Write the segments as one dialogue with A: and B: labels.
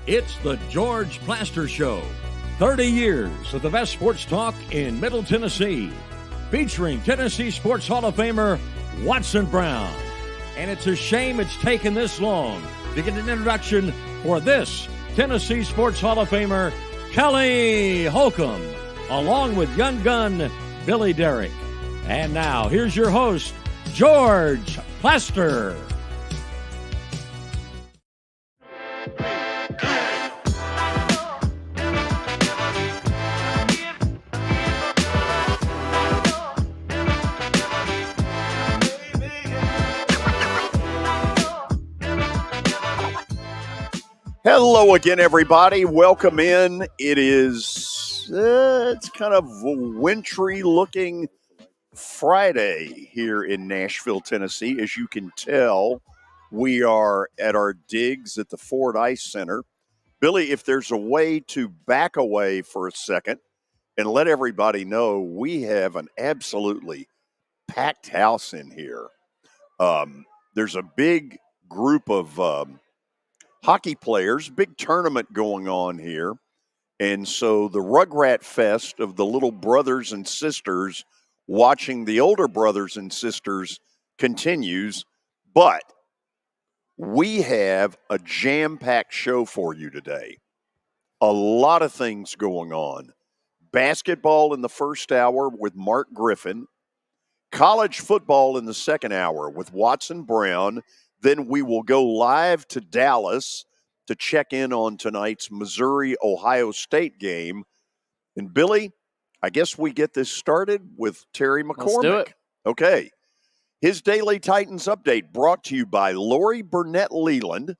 A: It's the George Plaster Show. 30 years of the best sports talk in Middle Tennessee. Featuring Tennessee Sports Hall of Famer Watson Brown. And it's a shame it's taken this long to get an introduction for this Tennessee Sports Hall of Famer, Kelly Holcomb, along with young gun Billy Derrick. And now, here's your host, George Plaster.
B: Hello again, everybody. Welcome in. It is, it's kind of wintry looking Friday here in Nashville, Tennessee. As you can tell, we are at our digs at the Ford Ice Center. Billy, if there's a way to back away for a second and let everybody know we have an absolutely packed house in here. There's a big group of hockey players, big tournament going on here. And so the Rugrat Fest of the little brothers and sisters watching the older brothers and sisters continues. But we have a jam-packed show for you today. A lot of things going on. Basketball in the first hour with Mark Griffin. College football in the second hour with Watson Brown. Then we will go live to Dallas to check in on tonight's Missouri-Ohio State game. And, Billy, I guess we get this started with Terry McCormick.
C: Let's do it.
B: Okay. His Daily Titans update brought to you by Lori Burnett Leland.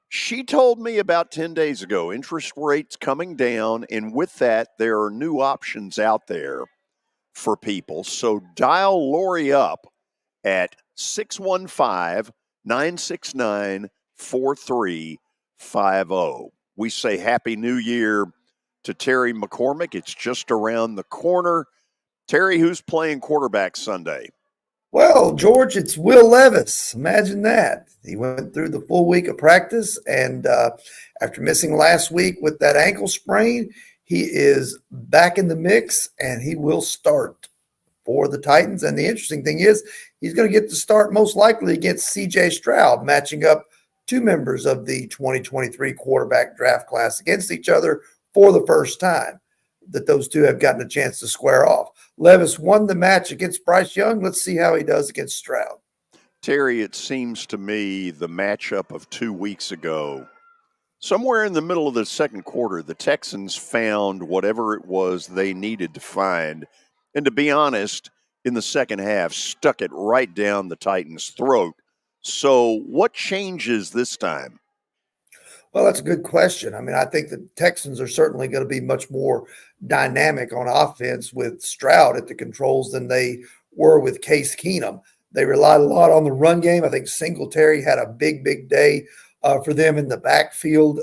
B: She told me about 10 days ago, interest rates coming down, and with that, there are new options out there for people. So dial Lori up at 615-969-4350. We say Happy New Year to Terry McCormick. It's just around the corner. Terry, who's playing quarterback Sunday?
D: Well, George, it's Will Levis. Imagine that. He went through the full week of practice, and after missing last week with that ankle sprain, he is back in the mix, and he will start for the Titans. And the interesting thing is he's going to get to start most likely against C.J. Stroud, matching up two members of the 2023 quarterback draft class against each other for the first time that those two have gotten a chance to square off. Levis won the match against Bryce Young. Let's see how he does against Stroud.
B: Terry, it seems to me the matchup of 2 weeks ago, somewhere in the middle of the second quarter, the Texans found whatever it was they needed to find. And to be honest, in the second half, stuck it right down the Titans' throat. So what changes this time?
D: Well, that's a good question. I mean, I think the Texans are certainly going to be much more dynamic on offense with Stroud at the controls than they were with Case Keenum. They relied a lot on the run game. I think Singletary had a big day for them in the backfield,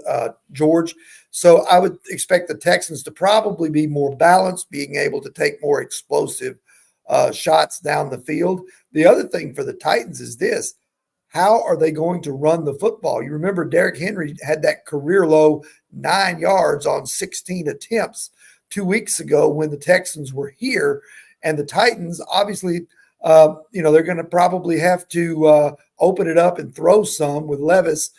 D: George. So I would expect the Texans to probably be more balanced, being able to take more explosive shots down the field. The other thing for the Titans is this. How are they going to run the football? You remember Derrick Henry had that career low 9 yards on 16 attempts 2 weeks ago when the Texans were here. And the Titans, obviously, they're going to probably have to open it up and throw some with Levis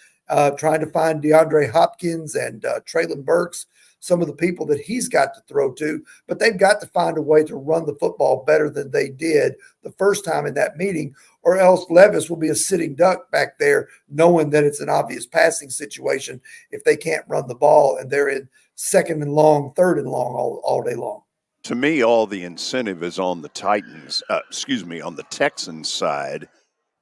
D: trying to find DeAndre Hopkins and Treylon Burks, some of the people that he's got to throw to. But they've got to find a way to run the football better than they did the first time in that meeting, or else Levis will be a sitting duck back there knowing that it's an obvious passing situation if they can't run the ball and they're in second and long, third and long all day long.
B: To me, all the incentive is on the on the Texans side,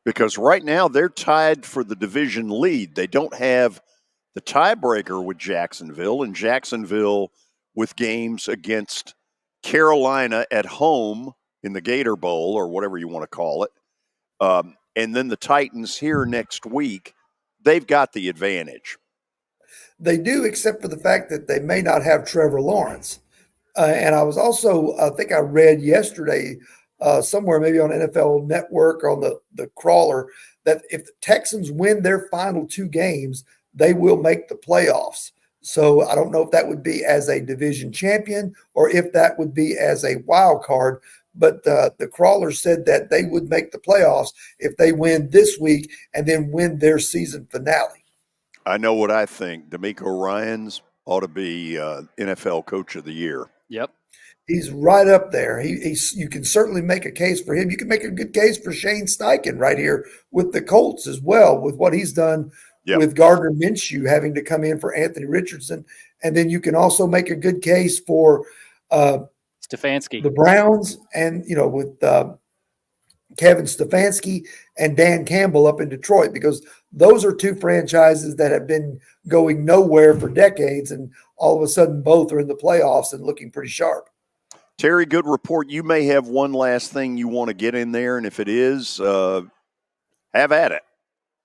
B: because right now they're tied for the division lead. They don't have the tiebreaker with Jacksonville, and Jacksonville with games against Carolina at home in the Gator Bowl or whatever you want to call it. And then the Titans here next week, they've got the advantage.
D: They do, except for the fact that they may not have Trevor Lawrence. And I was also, I think I read yesterday somewhere, maybe on NFL Network or on the crawler, that if the Texans win their final two games, they will make the playoffs. So I don't know if that would be as a division champion or if that would be as a wild card. But the Crawlers said that they would make the playoffs if they win this week and then win their season finale.
B: I know what I think. D'Amico Ryans ought to be NFL Coach of the Year.
C: Yep.
D: He's right up there. You can certainly make a case for him. You can make a good case for Shane Steichen right here with the Colts as well, with what he's done with Gardner Minshew having to come in for Anthony Richardson. And then you can also make a good case for
C: Stefanski,
D: the Browns, and with Kevin Stefanski and Dan Campbell up in Detroit, because those are two franchises that have been going nowhere for decades, and all of a sudden both are in the playoffs and looking pretty sharp.
B: Terry, good report. You may have one last thing you want to get in there, and if it is, have at it.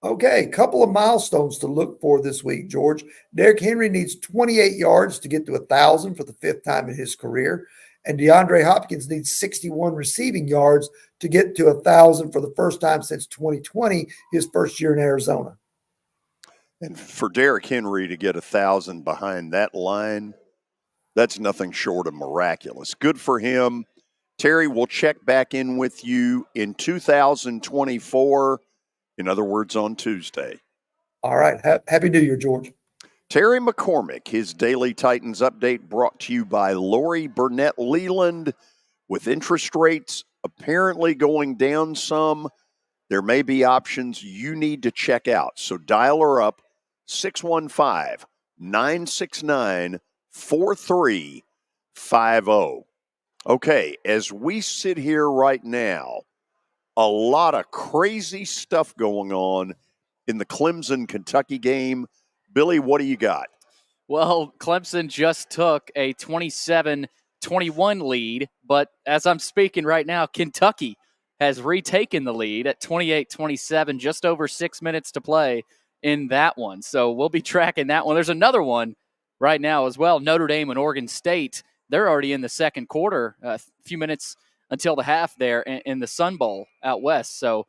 D: Okay, couple of milestones to look for this week, George. Derrick Henry needs 28 yards to get to 1,000 for the fifth time in his career, and DeAndre Hopkins needs 61 receiving yards to get to 1,000 for the first time since 2020, his first year in Arizona.
B: And for Derrick Henry to get 1,000 behind that line, that's nothing short of miraculous. Good for him. Terry, we'll check back in with you in 2024, in other words, on Tuesday.
D: All right. Happy New Year, George.
B: Terry McCormick, his Daily Titans update brought to you by Lori Burnett Leland. With interest rates apparently going down some, there may be options you need to check out. So dial her up, 615-969-4350. Okay, as we sit here right now, a lot of crazy stuff going on in the Clemson-Kentucky game. Billy, what do you got?
C: Well, Clemson just took a 27-21 lead, but as I'm speaking right now, Kentucky has retaken the lead at 28-27, just over 6 minutes to play in that one. So we'll be tracking that one. There's another one right now as well. Notre Dame and Oregon State, they're already in the second quarter, a few minutes until the half there in the Sun Bowl out west. So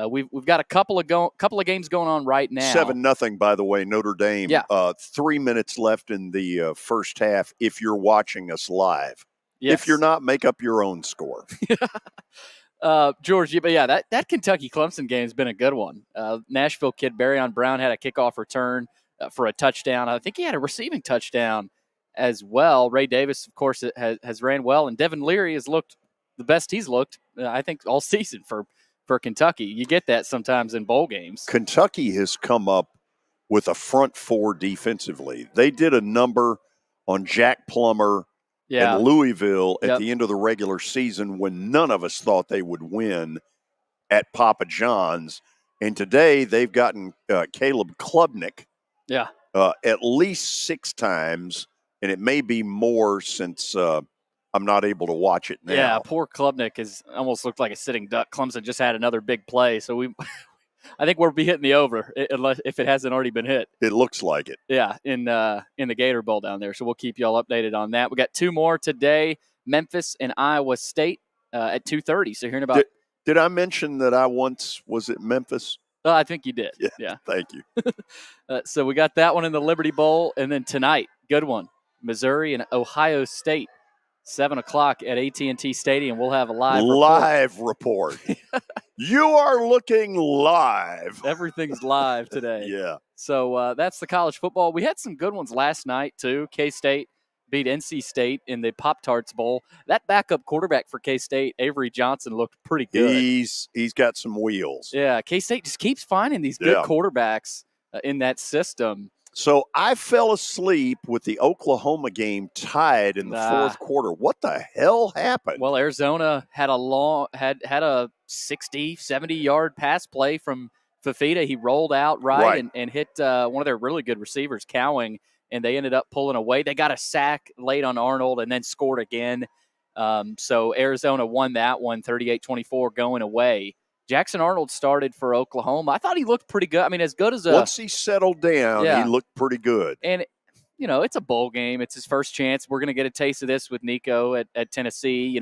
C: we've got a couple of games going on right now.
B: 7-0, by the way, Notre Dame.
C: Yeah.
B: 3 minutes left in the first half if you're watching us live.
C: Yes.
B: If you're not, make up your own score.
C: George, but yeah, that Kentucky-Clemson game has been a good one. Nashville kid Barryon Brown had a kickoff return for a touchdown. I think he had a receiving touchdown as well. Ray Davis, of course, has ran well, and Devin Leary has looked the best he's looked, I think, all season for Kentucky. You get that sometimes in bowl games.
B: Kentucky has come up with a front four defensively. They did a number on Jack Plummer and Louisville at the end of the regular season when none of us thought they would win at Papa John's. And today they've gotten Caleb Klubnik at least 6 times, and it may be more since I'm not able to watch it now.
C: Yeah, poor Klubnik has almost looked like a sitting duck. Clemson just had another big play, so I think we'll be hitting the over if it hasn't already been hit.
B: It looks like it.
C: Yeah, in the Gator Bowl down there. So we'll keep you all updated on that. We got 2 more today: Memphis and Iowa State at 2:30. So hearing about.
B: Did I mention that I once was at Memphis?
C: I think you did. Yeah.
B: Thank you.
C: So we got that one in the Liberty Bowl, and then tonight, good one: Missouri and Ohio State. 7:00 at AT&T Stadium. We'll have a live report.
B: You are looking live.
C: Everything's live today.
B: Yeah.
C: So that's the college football. We had some good ones last night, too. K-State beat NC State in the Pop-Tarts Bowl. That backup quarterback for K-State, Avery Johnson, looked pretty good.
B: He's got some wheels.
C: Yeah, K-State just keeps finding these good quarterbacks in that system.
B: So I fell asleep with the Oklahoma game tied in the fourth quarter. What the hell happened?
C: Well, Arizona had a 60, 70-yard pass play from Fafita. He rolled out and hit one of their really good receivers, Cowing, and they ended up pulling away. They got a sack late on Arnold and then scored again. So Arizona won that one, 38-24, going away. Jackson Arnold started for Oklahoma. I thought he looked pretty good. I mean, as good as
B: once he settled down, he looked pretty good.
C: And, it's a bowl game. It's his first chance. We're going to get a taste of this with Nico at Tennessee.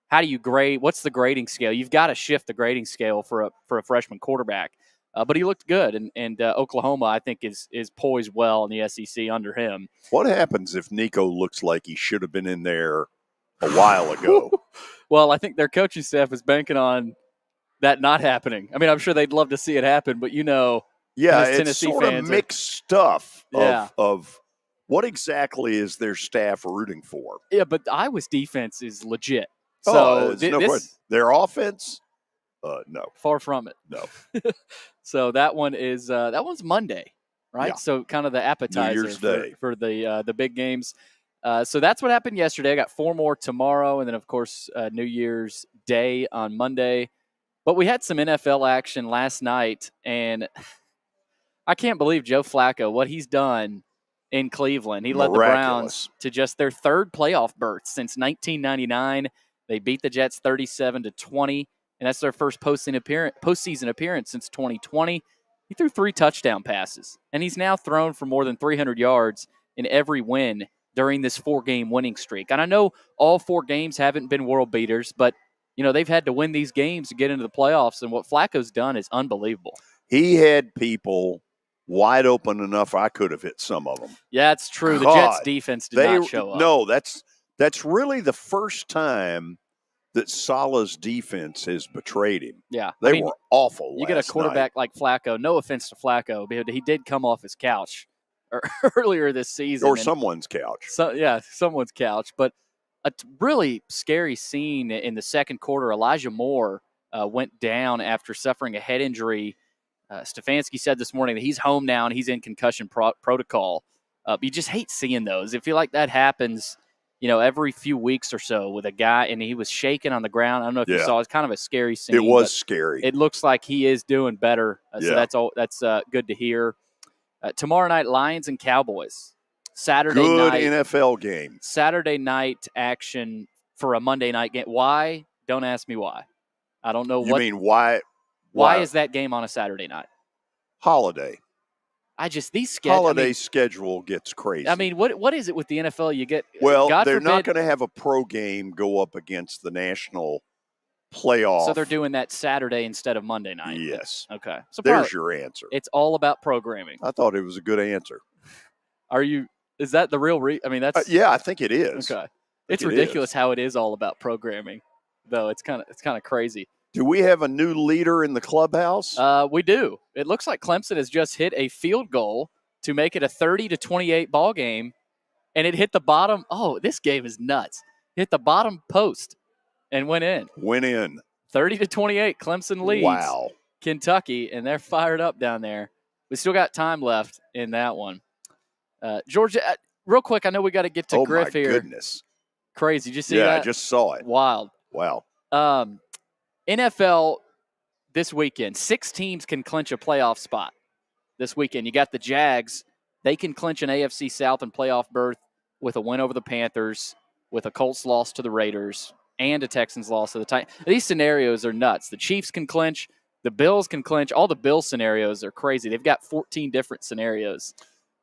C: How do you grade? What's the grading scale? You've got to shift the grading scale for a freshman quarterback. But he looked good, and Oklahoma, I think, is poised well in the SEC under him.
B: What happens if Nico looks like he should have been in there a while ago?
C: Well, I think their coaching staff is banking on that not happening. I mean, I'm sure they'd love to see it happen, but
B: yeah,
C: as
B: it's
C: Tennessee
B: sort of
C: fans
B: mixed stuff
C: Yeah.
B: of what exactly is their staff rooting for.
C: Yeah, but Iowa's defense is legit.
B: Oh,
C: So
B: it's no question. Their offense, no,
C: far from it.
B: no.
C: So that one's Monday, right?
B: Yeah.
C: So kind of the appetizer
B: Year's Day.
C: for the big games. So that's what happened yesterday. I got 4 more tomorrow, and then of course New Year's Day on Monday. But we had some NFL action last night, and I can't believe Joe Flacco, what he's done in Cleveland. He led the Browns to just their 3rd playoff berth since 1999. They beat the Jets 37-20, and that's their first postseason appearance since 2020. He threw 3 touchdown passes, and he's now thrown for more than 300 yards in every win during this 4-game winning streak. And I know all 4 games haven't been world beaters, but they've had to win these games to get into the playoffs, and what Flacco's done is unbelievable.
B: He had people wide open enough I could have hit some of them.
C: Yeah, it's true. The Jets defense did not show up.
B: No, that's really the first time that Salah's defense has betrayed him.
C: Yeah.
B: They were awful.
C: You get a quarterback like Flacco, no offense to Flacco, but he did come off his couch earlier this season.
B: Or someone's couch.
C: Someone's couch. But a really scary scene in the second quarter. Elijah Moore went down after suffering a head injury. Stefanski said this morning that he's home now and he's in concussion protocol. You just hate seeing those. I feel like that happens, every few weeks or so with a guy, and he was shaking on the ground. I don't know if you saw. It's kind of a scary scene.
B: It was scary.
C: It looks like he is doing better. So that's good to hear. Tomorrow night, Lions and Cowboys. Saturday
B: Good
C: night
B: NFL game.
C: Saturday night action for a Monday night game. Why? Don't ask me why. I don't know.
B: You mean why?
C: Why is that game on a Saturday night?
B: Holiday.
C: These schedules.
B: Holiday schedule gets crazy.
C: I mean, what is it with the NFL? You get
B: God they're
C: forbid,
B: not going to have a pro game go up against the national playoff.
C: So they're doing that Saturday instead of Monday night.
B: Yes.
C: Okay. So
B: there's your answer.
C: It's all about programming.
B: I thought it was a good answer.
C: Is that the real I mean, that's
B: yeah, I think it is.
C: Okay. It's ridiculous how it is all about programming, though. It's kind of crazy.
B: Do we have a new leader in the clubhouse?
C: We do. It looks like Clemson has just hit a field goal to make it a 30-28 ball game, and it hit the bottom. Oh, this game is nuts. Hit the bottom post and went in. 30-28. Clemson leads.
B: Wow.
C: Kentucky, and they're fired up down there. We still got time left in that one. Georgia, real quick, I know we got to get to Griff here.
B: Oh, my goodness.
C: Crazy. Did you see that?
B: Yeah, I just saw it.
C: Wild.
B: Wow.
C: NFL this weekend, 6 teams can clinch a playoff spot this weekend. You got the Jags. They can clinch an AFC South and playoff berth with a win over the Panthers, with a Colts loss to the Raiders, and a Texans loss to the Titans. These scenarios are nuts. The Chiefs can clinch. The Bills can clinch. All the Bills scenarios are crazy. They've got 14 different scenarios.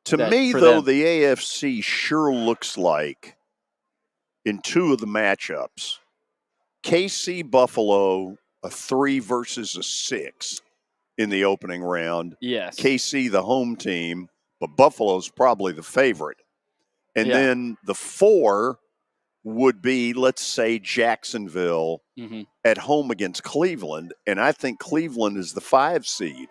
B: To me, though, the AFC sure looks like, in 2 of the matchups, KC Buffalo, a 3 versus a 6 in the opening round.
C: Yes.
B: KC, the home team, but Buffalo's probably the favorite. And then the 4 would be, let's say, Jacksonville at home against Cleveland. And I think Cleveland is the 5 seed,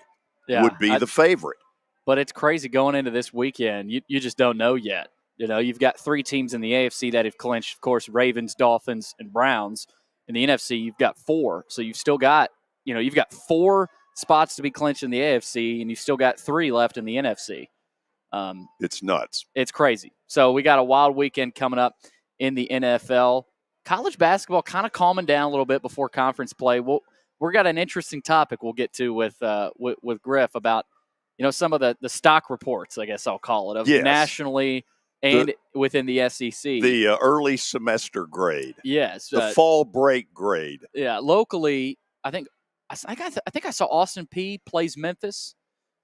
B: would be the favorite.
C: But it's crazy going into this weekend. You just don't know yet. You've got 3 teams in the AFC that have clinched, of course, Ravens, Dolphins, and Browns. In the NFC, you've got 4. So you've still got, you've got 4 spots to be clinched in the AFC, and you've still got 3 left in the NFC.
B: It's nuts.
C: It's crazy. So we got a wild weekend coming up in the NFL. College basketball kind of calming down a little bit before conference play. We've got an interesting topic we'll get to with Griff about, some of the stock reports, I guess I'll call it, of nationally and within the SEC.
B: The early semester grade.
C: Yes.
B: The fall break grade.
C: Yeah. Locally, I think I saw Austin Peay plays Memphis.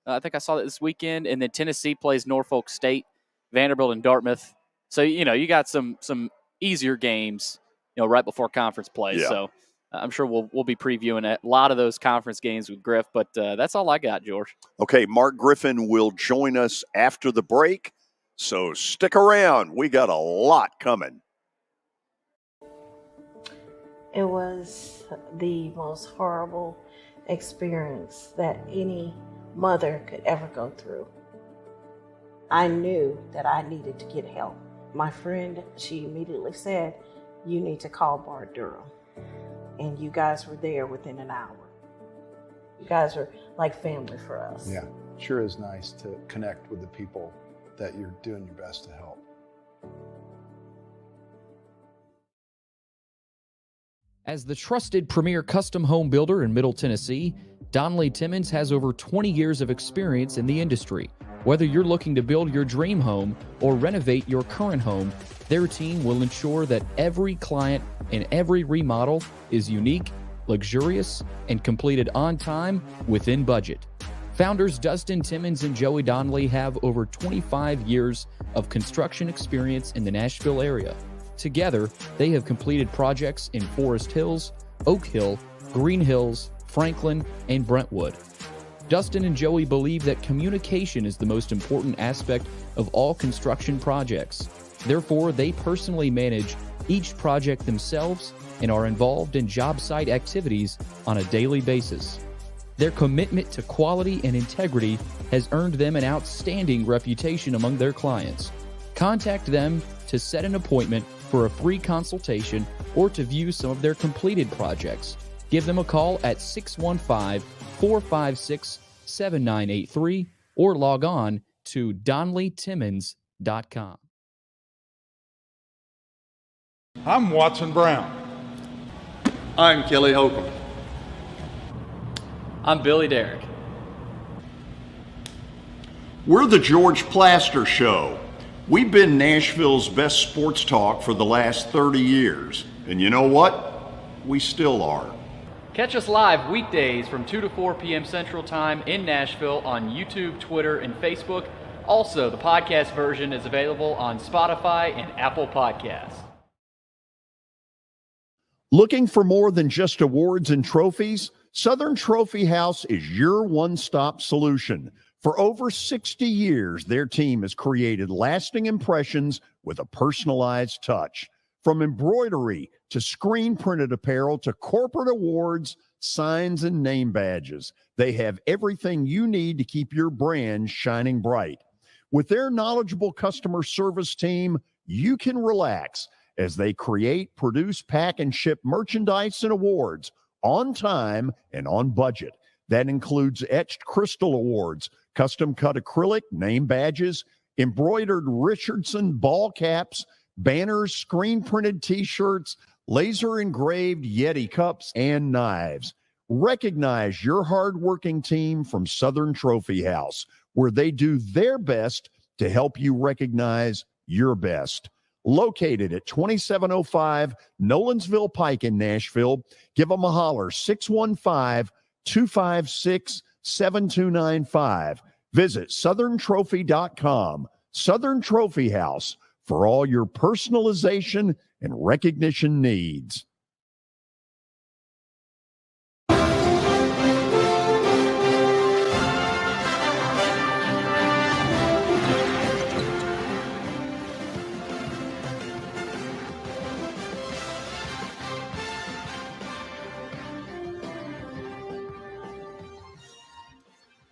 C: I think I saw that this weekend. And then Tennessee plays Norfolk State, Vanderbilt, and Dartmouth. So, you got some easier games, right before conference play.
B: Yeah.
C: So I'm sure we'll be previewing a lot of those conference games with Griff, but that's all I got, George.
B: Okay, Mark Griffin will join us after the break, so stick around. We got a lot coming.
E: It was the most horrible experience that any mother could ever go through. I knew that I needed to get help. My friend, she immediately said, "You need to call Bart Durham." And you guys were there within an hour. You guys are like family for us.
F: Yeah, sure is nice to connect with the people that you're doing your best to help.
G: As the trusted premier custom home builder in Middle Tennessee, Donnelly Timmons has over 20 years of experience in the industry. Whether you're looking to build your dream home or renovate your current home, their team will ensure that every client and every remodel is unique, luxurious, and completed on time within budget. Founders Dustin Timmons and Joey Donnelly have over 25 years of construction experience in the Nashville area. Together, they have completed projects in Forest Hills, Oak Hill, Green Hills, Franklin, and Brentwood. Dustin and Joey believe that communication is the most important aspect of all construction projects. Therefore, they personally manage each project themselves and are involved in job site activities on a daily basis. Their commitment to quality and integrity has earned them an outstanding reputation among their clients. Contact them to set an appointment for a free consultation or to view some of their completed projects. Give them a call at 615-456-7983 or log on to DonnellyTimmons.com.
H: I'm Watson Brown.
I: I'm Kelly Holcomb.
C: I'm Billy Derrick.
B: We're the George Plaster Show. We've been Nashville's best sports talk for the last 30 years. And you know what? We still are.
C: Catch us live weekdays from 2 to 4 p.m. Central Time in Nashville on YouTube, Twitter, and Facebook. Also, the podcast version is available on Spotify and Apple Podcasts.
B: Looking for more than just awards and trophies? Southern Trophy House is your one-stop solution. For over 60 years, their team has created lasting impressions with a personalized touch. From embroidery to screen-printed apparel to corporate awards, signs, and name badges, they have everything you need to keep your brand shining bright. With their knowledgeable customer service team, you can relax as they create, produce, pack, and ship merchandise and awards on time and on budget. That includes etched crystal awards, custom-cut acrylic, name badges, embroidered Richardson ball caps, banners, screen-printed T-shirts, laser-engraved Yeti cups, and knives. Recognize your hard-working team from Southern Trophy House, where they do their best to help you recognize your best. Located at 2705 Nolensville Pike in Nashville, give them a holler, 615-256-7295. Visit southerntrophy.com. Southern Trophy House, for all your personalization and recognition needs.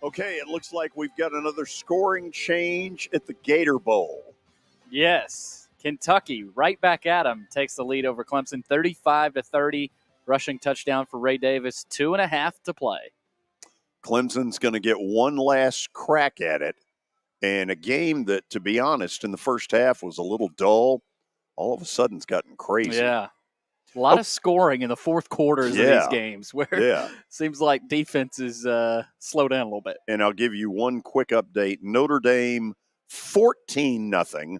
B: Okay, it looks like we've got another scoring change at the Gator Bowl.
C: Yes, Kentucky right back at him, takes the lead over Clemson, 35-30, rushing touchdown for Ray Davis, 2.5 to play.
B: Clemson's going to get one last crack at it, and a game that, to be honest, in the first half was a little dull. All of a sudden, it's gotten crazy.
C: Yeah. A lot of scoring in the fourth quarters of these games where it seems like defense is slow down a little bit.
B: And I'll give you one quick update. Notre Dame 14-0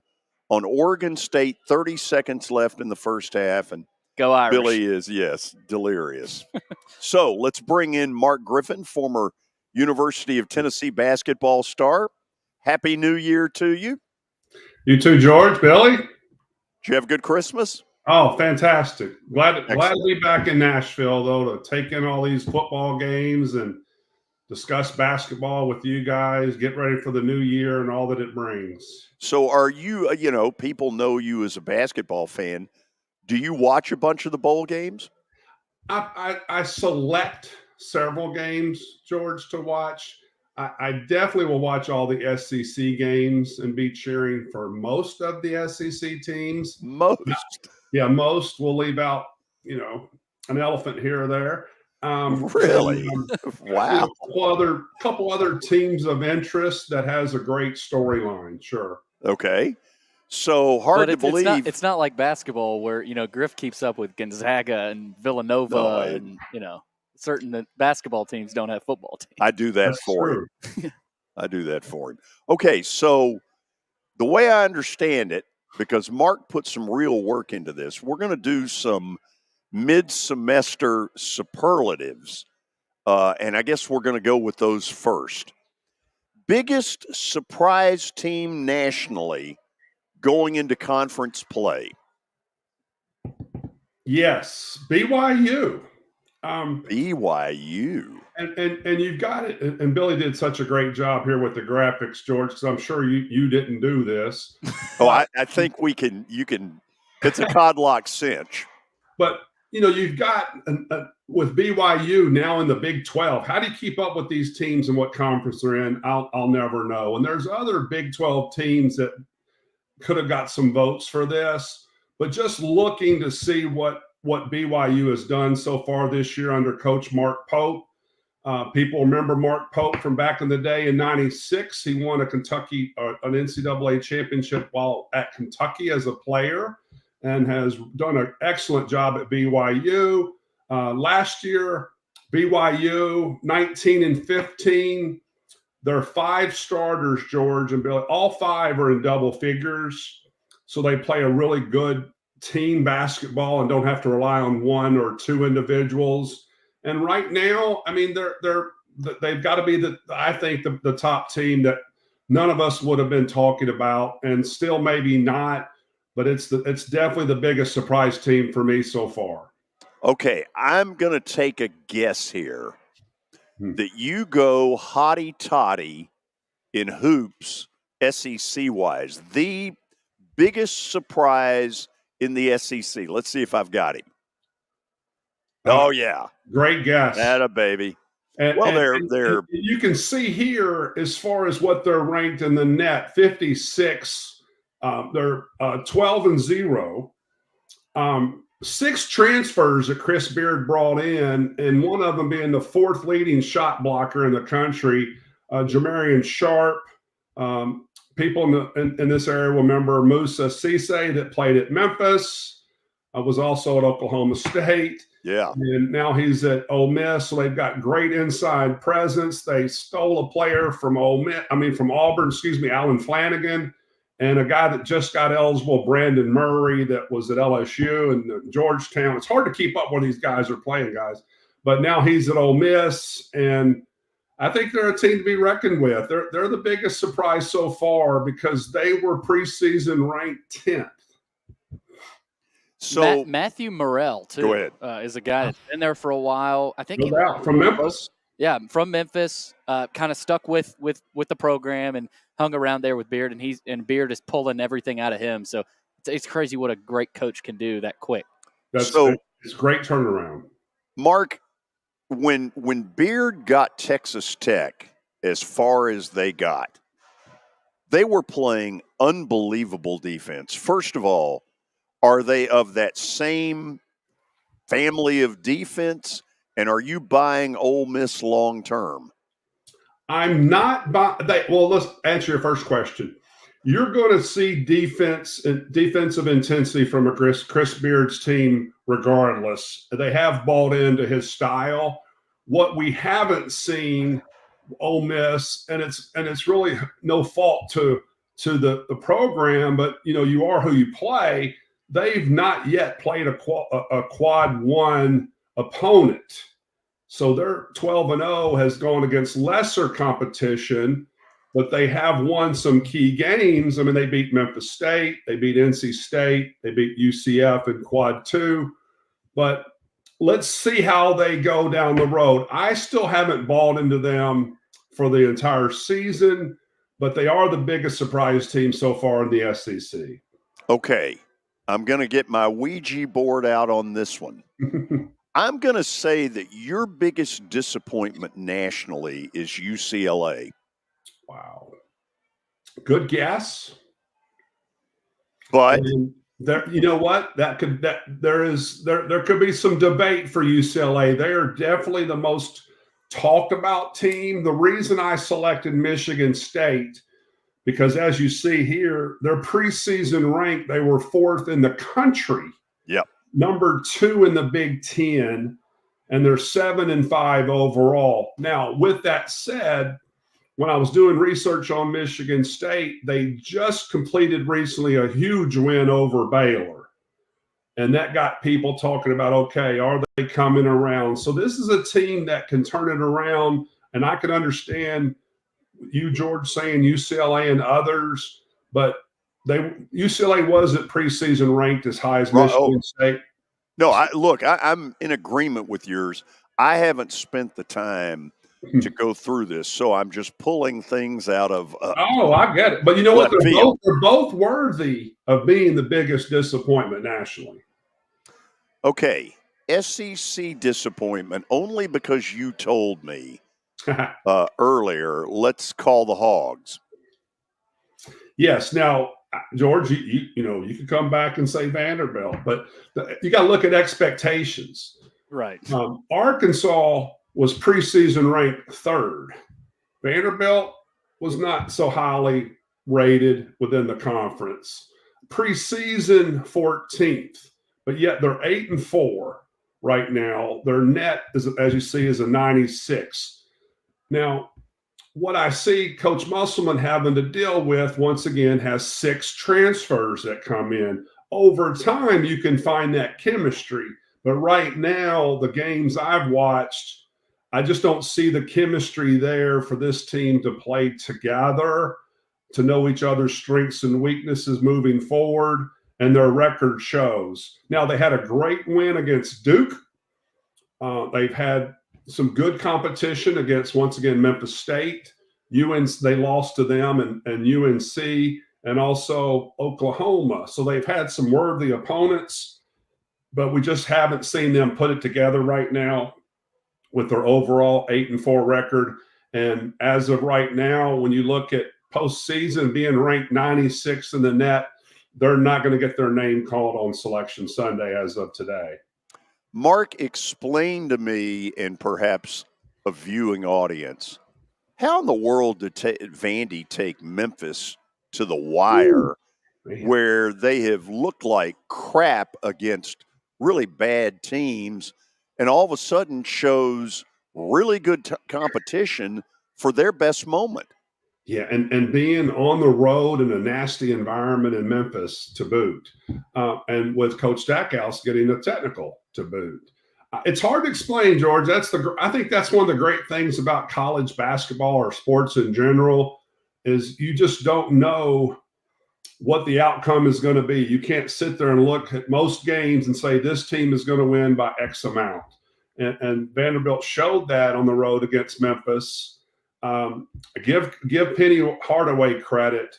B: on Oregon State, 30 seconds left in the first half. And
C: go Irish.
B: Billy is, delirious. So let's bring in Mark Griffin, former University of Tennessee basketball star. Happy New Year to you.
H: You too, George. Billy?
B: Did you have a good Christmas?
J: Oh, fantastic. Glad to
B: Excellent.
J: be back in Nashville, though, to take in all these football games and discuss basketball with you guys, get ready for the new year and all that it brings.
B: So are you, people know you as a basketball fan. Do you watch a bunch of the bowl games?
J: I select several games, George, to watch. I definitely will watch all the SEC games and be cheering for most of the SEC teams.
B: Most.
J: Yeah, most. We'll leave out, an elephant here or there.
B: Really? Wow.
J: A couple other teams of interest that has a great storyline. Sure.
B: Okay. So hard to believe.
C: It's not like basketball where, Griff keeps up with Gonzaga and Villanova and, certain basketball teams don't have football teams.
B: I do that for him. I do that for him. Okay, so the way I understand it, because Mark put some real work into this, we're going to do some mid-semester superlatives, and I guess we're going to go with those first. Biggest surprise team nationally going into conference play?
J: Yes, BYU.
B: BYU.
J: And you've got it. And Billy did such a great job here with the graphics, George, because I'm sure you didn't do this.
B: Oh, I think you can. It's a codlock cinch.
J: But you've got with BYU now in the Big 12. How do you keep up with these teams and what conference they're in? I'll never know. And there's other Big 12 teams that could have got some votes for this, but just looking to see what BYU has done so far this year under Coach Mark Pope. People remember Mark Pope from back in the day in '96. He won an NCAA championship while at Kentucky as a player and has done an excellent job at BYU. Last year, BYU 19-15. Their 5 starters, George and Billy, all 5 are in double figures. So they play a really good team basketball and don't have to rely on 1 or 2 individuals. And right now, I mean, they've got to be the top team that none of us would have been talking about, and still maybe not, but it's definitely the biggest surprise team for me so far.
B: Okay, I'm going to take a guess here that you go hotty toddy in hoops, SEC-wise. The biggest surprise in the SEC. Let's see if I've got him. Oh, yeah.
J: Great guess.
B: Atta baby.
J: And you can see here as far as what they're ranked in the net, 56. They're 12-0. 6 transfers that Chris Beard brought in, and one of them being the 4th leading shot blocker in the country, Jamarian Sharp. People in this area will remember Musa Cisse that played at Memphis, was also at Oklahoma State.
B: Yeah.
J: And now he's at Ole Miss, so they've got great inside presence. They stole a player from Auburn, Alan Flanagan, and a guy that just got eligible, Brandon Murray, that was at LSU and Georgetown. It's hard to keep up where these guys are playing, guys. But now he's at Ole Miss, and I think they're a team to be reckoned with. They're the biggest surprise so far because they were preseason ranked 10th.
C: So Matthew Morrell, too,
B: go ahead.
C: Is a guy that's been there for a while. I think
J: from Memphis.
C: Yeah, from Memphis. Kind of stuck with the program and hung around there with Beard, and Beard is pulling everything out of him. So it's crazy what a great coach can do that quick.
J: It's great turnaround.
B: Mark, when Beard got Texas Tech as far as they got, they were playing unbelievable defense. First of all, are they of that same family of defense? And are you buying Ole Miss long term?
J: I'm not buying. Well, let's answer your first question. You're going to see defensive intensity from a Chris Beard's team regardless. They have bought into his style. What we haven't seen, Ole Miss, and it's really no fault to the program, but you are who you play. They've not yet played a quad 1 opponent. So their 12-0 has gone against lesser competition. but they have won some key games. I mean, they beat Memphis State, they beat NC State, they beat UCF in Quad 2. But let's see how they go down the road. I still haven't bought into them for the entire season, but they are the biggest surprise team so far in the SEC.
B: Okay, I'm going to get my Ouija board out on this one. I'm going to say that your biggest disappointment nationally is UCLA.
J: Wow. Good guess.
B: But
J: there, you know what? There could be some debate for UCLA. They are definitely the most talked about team. The reason I selected Michigan State, because as you see here, their preseason rank, they were 4th in the country.
B: Yep.
J: Number 2 in the Big Ten, and they're 7-5 overall. Now, with that said, when I was doing research on Michigan State, they just completed recently a huge win over Baylor. And that got people talking about, okay, are they coming around? So this is a team that can turn it around. And I can understand you, George, saying UCLA and others, but UCLA wasn't preseason ranked as high as Michigan State.
B: No, I'm in agreement with yours. I haven't spent the time to go through this, so I'm just pulling things out of.
J: I get it. But you know what? They're both worthy of being the biggest disappointment nationally.
B: Okay, SEC disappointment only because you told me earlier. Let's call the Hogs.
J: Yes. Now, George, you can come back and say Vanderbilt, but you got to look at expectations.
C: Right.
J: Arkansas was preseason ranked 3rd. Vanderbilt was not so highly rated within the conference. Preseason 14th, but yet they're 8-4 right now. Their net, as you see, is a 96. Now, what I see Coach Musselman having to deal with, once again, has 6 transfers that come in. Over time, you can find that chemistry. But right now, the games I've watched, I just don't see the chemistry there for this team to play together, to know each other's strengths and weaknesses moving forward, and their record shows. Now, they had a great win against Duke. They've had some good competition against, once again, Memphis State. They lost to them, and UNC, and also Oklahoma. So they've had some worthy opponents, but we just haven't seen them put it together right now with their overall 8-4 record. And as of right now, when you look at postseason being ranked 96 in the net, they're not going to get their name called on Selection Sunday as of today.
B: Mark, explain to me and perhaps a viewing audience, how in the world did Vandy take Memphis to the wire where they have looked like crap against really bad teams and all of a sudden shows really good competition for their best moment?
J: Yeah, and being on the road in a nasty environment in Memphis to boot, and with Coach Stackhouse getting the technical to boot. It's hard to explain, George. I think that's one of the great things about college basketball or sports in general is you just don't know what the outcome is going to be. You can't sit there and look at most games and say this team is going to win by X amount. And Vanderbilt showed that on the road against Memphis. Give Penny Hardaway credit.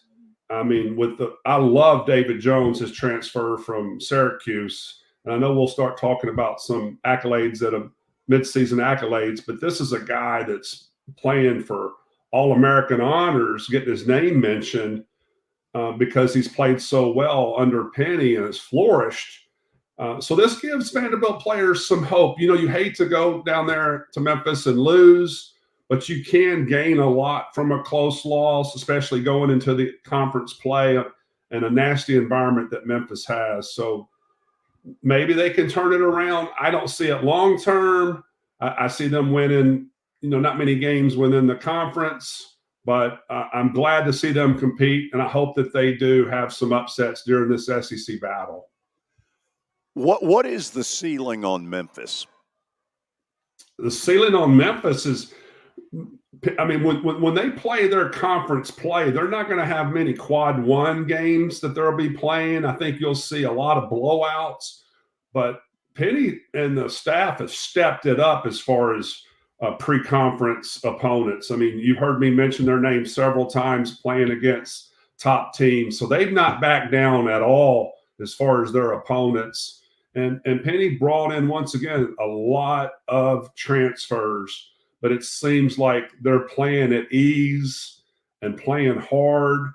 J: I mean, I love David Jones, his transfer from Syracuse. And I know we'll start talking about some accolades that are midseason accolades, but this is a guy that's playing for All-American honors, getting his name mentioned because he's played so well under Penny and has flourished. So this gives Vanderbilt players some hope. You know, you hate to go down there to Memphis and lose, but you can gain a lot from a close loss, especially going into the conference play and a nasty environment that Memphis has. So maybe they can turn it around. I don't see it long term. I see them winning, not many games within the conference, but I'm glad to see them compete, and I hope that they do have some upsets during this SEC battle.
B: What is the ceiling on Memphis?
J: The ceiling on Memphis is I mean, when they play their conference play, they're not going to have many quad one games that they'll be playing. I think you'll see a lot of blowouts, but Penny and the staff have stepped it up as far as pre-conference opponents. I mean, you've heard me mention their names several times playing against top teams. So they've not backed down at all as far as their opponents. And Penny brought in, once again, a lot of transfers. But it seems like they're playing at ease and playing hard.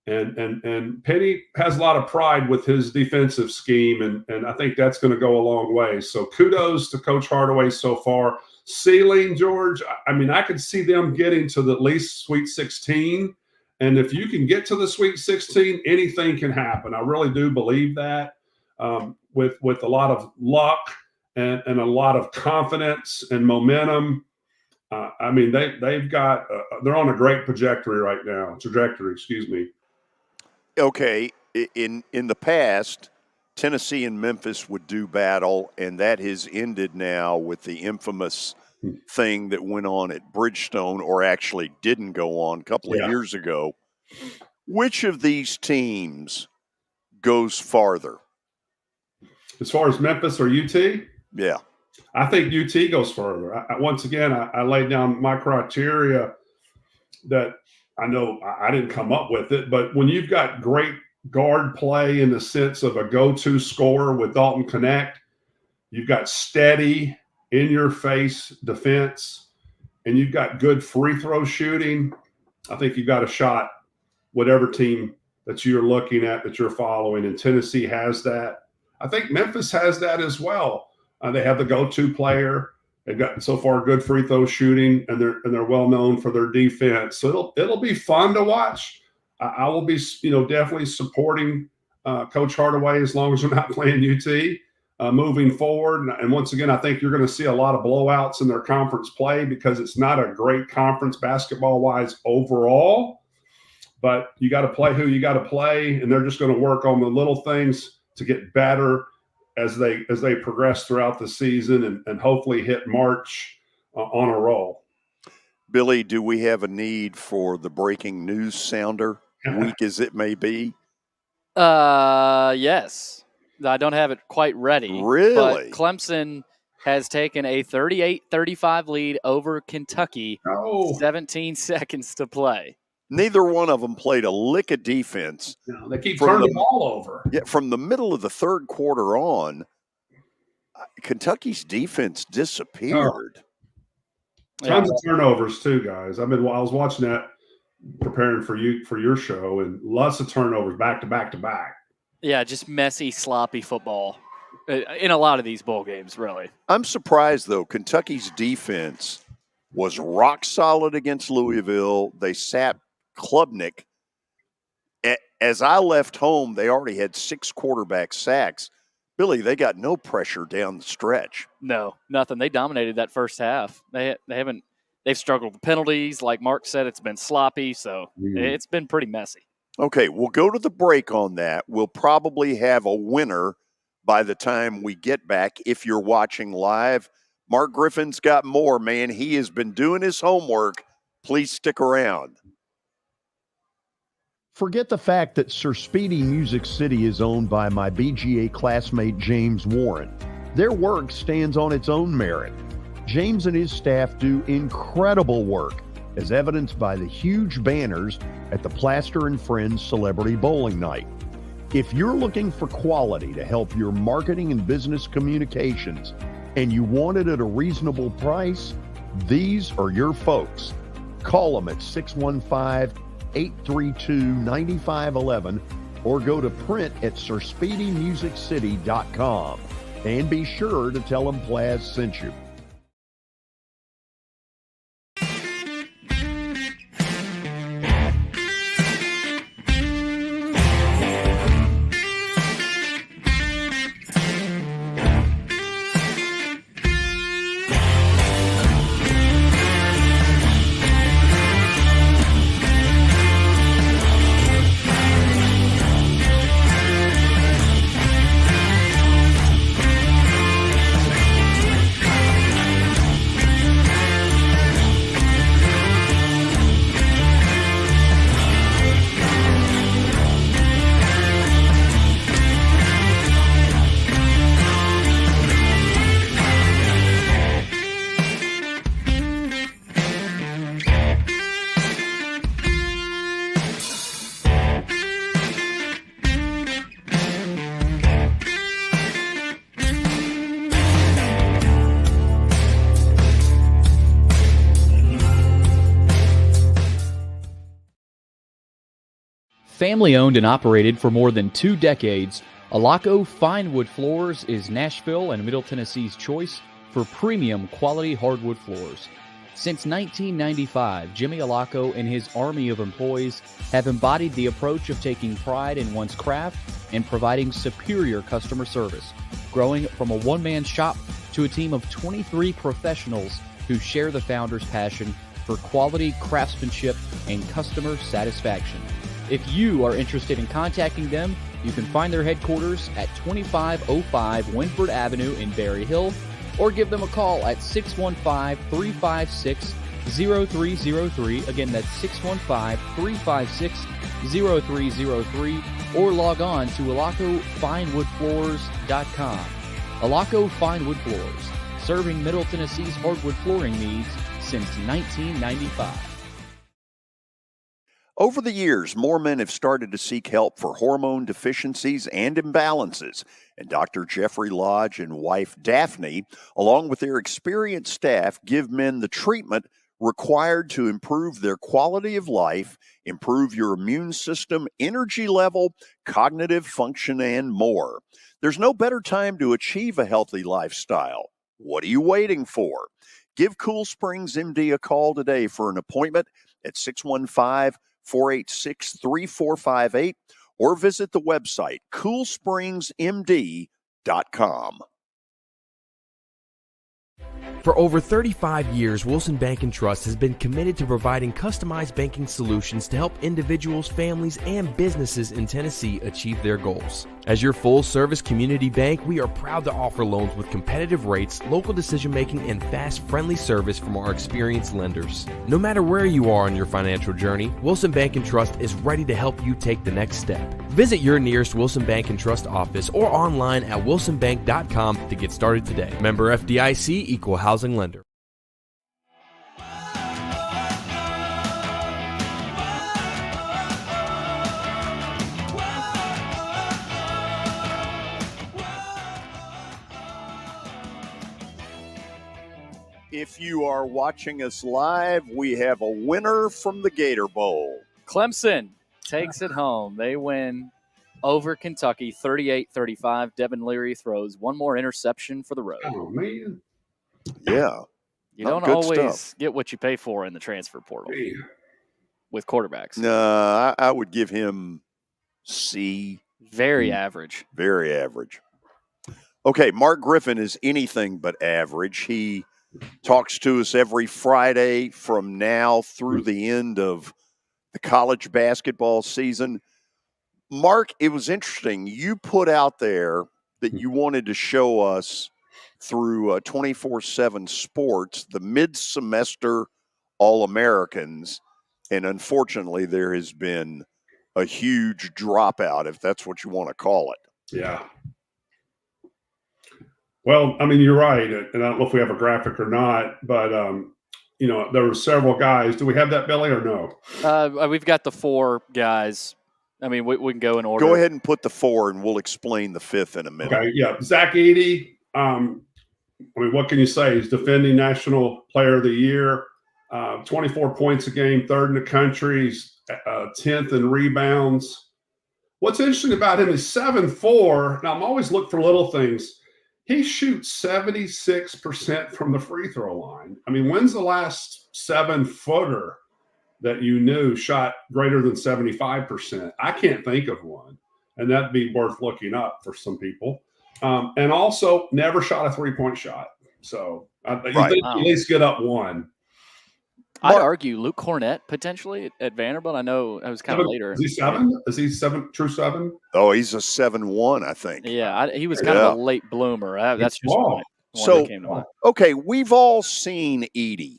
J: And Penny has a lot of pride with his defensive scheme, and I think that's going to go a long way. So kudos to Coach Hardaway so far. Ceiling, George, I mean, I could see them getting to the at least Sweet 16. And if you can get to the Sweet 16, anything can happen. I really do believe that with a lot of luck and a lot of confidence and momentum. I mean, they've got they're on a great trajectory right now. Excuse me.
B: Okay, in the past, Tennessee and Memphis would do battle, and that has ended now with the infamous thing that went on at Bridgestone, or actually didn't go on a couple of years ago. Which of these teams goes farther?
J: As far as Memphis or UT?
B: Yeah.
J: I think UT goes further. Once again, I laid down my criteria that I know I didn't come up with it, but when you've got great guard play in the sense of a go-to scorer with Dalton Connect, you've got steady, in-your-face defense, and you've got good free throw shooting, I think you've got a shot, whatever team that you're looking at, that you're following, and Tennessee has that. I think Memphis has that as well. They have the go-to player. They've got so far good free throw shooting, and they're well known for their defense. So it'll be fun to watch. I will be definitely supporting Coach Hardaway as long as we're not playing UT moving forward. And once again, I think you're going to see a lot of blowouts in their conference play because it's not a great conference basketball-wise overall. But you got to play who you got to play, and they're just going to work on the little things to get better as they progress throughout the season and hopefully hit March on a roll.
B: Billy, do we have a need for the breaking news sounder, weak as it may be?
C: Yes. I don't have it quite ready.
B: Really?
C: But Clemson has taken a 38-35 lead over Kentucky, 17 seconds to play.
B: Neither one of them played a lick of defense.
J: No, they keep turning the ball over.
B: Yeah, from the middle of the third quarter on, Kentucky's defense disappeared.
J: Tons of turnovers too, guys. I was watching that, preparing for your show, and lots of turnovers back to back to back.
C: Yeah, just messy, sloppy football in a lot of these bowl games, really.
B: I'm surprised, though. Kentucky's defense was rock solid against Louisville. They sat Klubnik. As I left home, they already had 6 quarterback sacks. Billy, they got no pressure down the stretch.
C: No, nothing. They dominated that first half. They've struggled with penalties. Like Mark said, it's been sloppy, so it's been pretty messy.
B: Okay, we'll go to the break on that. We'll probably have a winner by the time we get back if you're watching live. Mark Griffin's got more, man. He has been doing his homework. Please stick around.
K: Forget the fact that Sir Speedy Music City is owned by my BGA classmate James Warren. Their work stands on its own merit. James and his staff do incredible work, as evidenced by the huge banners at the Plaster and Friends Celebrity Bowling Night. If you're looking for quality to help your marketing and business communications, and you want it at a reasonable price, these are your folks. Call them at 615-832-9511 or go to print at sirspeedymusiccity.com. And be sure to tell them Plaz sent you.
G: Family owned and operated for more than 2 decades, Alaco Fine Wood Floors is Nashville and Middle Tennessee's choice for premium quality hardwood floors. Since 1995, Jimmy Alaco and his army of employees have embodied the approach of taking pride in one's craft and providing superior customer service, growing from a one-man shop to a team of 23 professionals who share the founder's passion for quality craftsmanship and customer satisfaction. If you are interested in contacting them, you can find their headquarters at 2505 Winford Avenue in Berry Hill, or give them a call at 615-356-0303. Again, that's 615-356-0303, or log on to alacofinewoodfloors.com. Alaco Fine Wood Floors, serving Middle Tennessee's hardwood flooring needs since 1995.
B: Over the years, more men have started to seek help for hormone deficiencies and imbalances, and Dr. Jeffrey Lodge and wife Daphne, along with their experienced staff, give men the treatment required to improve their quality of life, improve your immune system, energy level, cognitive function, and more. There's no better time to achieve a healthy lifestyle. What are you waiting for? Give Cool Springs MD a call today for an appointment at 615-486-3458, or visit the website coolspringsmd.com.
L: For over 35 years, Wilson Bank & Trust has been committed to providing customized banking solutions to help individuals, families, and businesses in Tennessee achieve their goals. As your full-service community bank, we are proud to offer loans with competitive rates, local decision-making, and fast, friendly service from our experienced lenders. No matter where you are on your financial journey, Wilson Bank & Trust is ready to help you take the next step. Visit your nearest Wilson Bank & Trust office or online at wilsonbank.com to get started today. Member FDIC, Equal Housing Lender.
B: If you are watching us live, we have a winner from the Gator Bowl.
C: Clemson takes it home. They win over Kentucky 38-35. Devin Leary throws one more interception for the road.
J: Oh, man.
B: Yeah.
C: You don't always get what you pay for in the transfer portal with quarterbacks.
B: No, I would give him C.
C: Very average.
B: Very average. Okay, Mark Griffin is anything but average. He talks to us every Friday from now through the end of the college basketball season. Mark, it was interesting. You put out there that you wanted to show us through 24/7 Sports the mid-semester All-Americans, and unfortunately there has been a huge dropout, if that's what you want to call it.
J: Yeah. Well, I mean, you're right, and I don't know if we have a graphic or not, but there were several guys. Do we have that, Billy, or no?
C: We've got the 4 guys. I mean, we can go in order.
B: Go ahead and put the 4, and we'll explain the 5th in a minute.
J: Okay, yeah. Zach Edey, I mean, what can you say? He's defending National Player of the Year, 24 points a game, 3rd in the country. He's 10th in rebounds. What's interesting about him is 7'4". Now, I'm always looking for little things. He shoots 76% from the free throw line. I mean, when's the last 7-footer that you knew shot greater than 75%? I can't think of one, and that'd be worth looking up for some people. And also never shot a 3-point shot. So you think at least get up one.
C: I'd argue Luke Cornett potentially at Vanderbilt. I know it was kind of later.
J: Is he 7? Is he 7? True 7?
B: Oh, he's a 7'1", I think.
C: Yeah, he was kind of a late bloomer. That's just one that came to mind.
B: Okay, we've all seen Edey,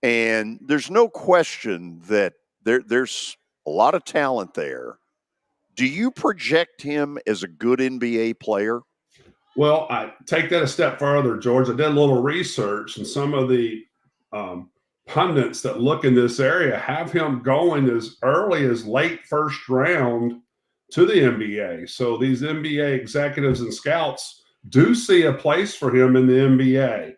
B: and there's no question that there's a lot of talent there. Do you project him as a good NBA player?
J: Well, I take that a step further, George. I did a little research, and some of the pundits that look in this area have him going as early as late first round to the NBA. So these NBA executives and scouts do see a place for him in the NBA.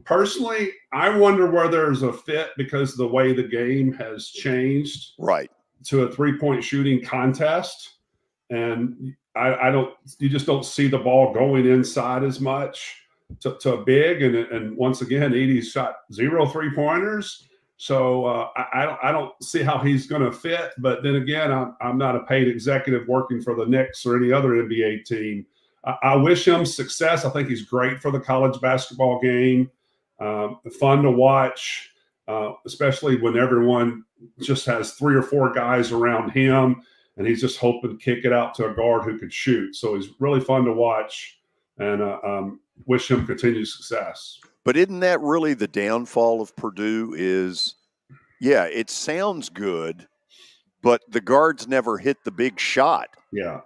J: Personally, I wonder where there's a fit because of the way the game has changed.
B: Right.
J: to a 3-point shooting contest, and you just don't see the ball going inside as much to a big. And once again, Edey's shot 0 3-pointers. So I don't see how he's going to fit. But then again, I'm not a paid executive working for the Knicks or any other NBA team. I wish him success. I think he's great for the college basketball game. Fun to watch, especially when everyone just has 3 or 4 guys around him, and he's just hoping to kick it out to a guard who could shoot. So he's really fun to watch, and wish him continued success.
B: But isn't that really the downfall of Purdue is, yeah, it sounds good, but the guards never hit the big shot.
J: Yeah,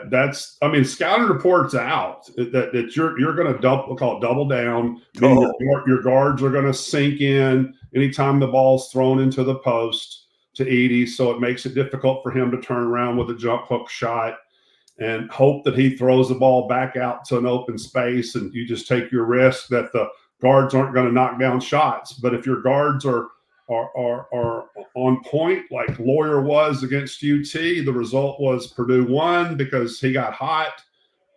J: that's. I mean, scouting reports out that you're going to double down. Your guards are going to sink in anytime the ball's thrown into the post to Edey, so it makes it difficult for him to turn around with a jump hook shot and hope that he throws the ball back out to an open space, and you just take your risk that the guards aren't going to knock down shots. But if your guards are on point, like Lawyer was against UT, the result was Purdue won because he got hot.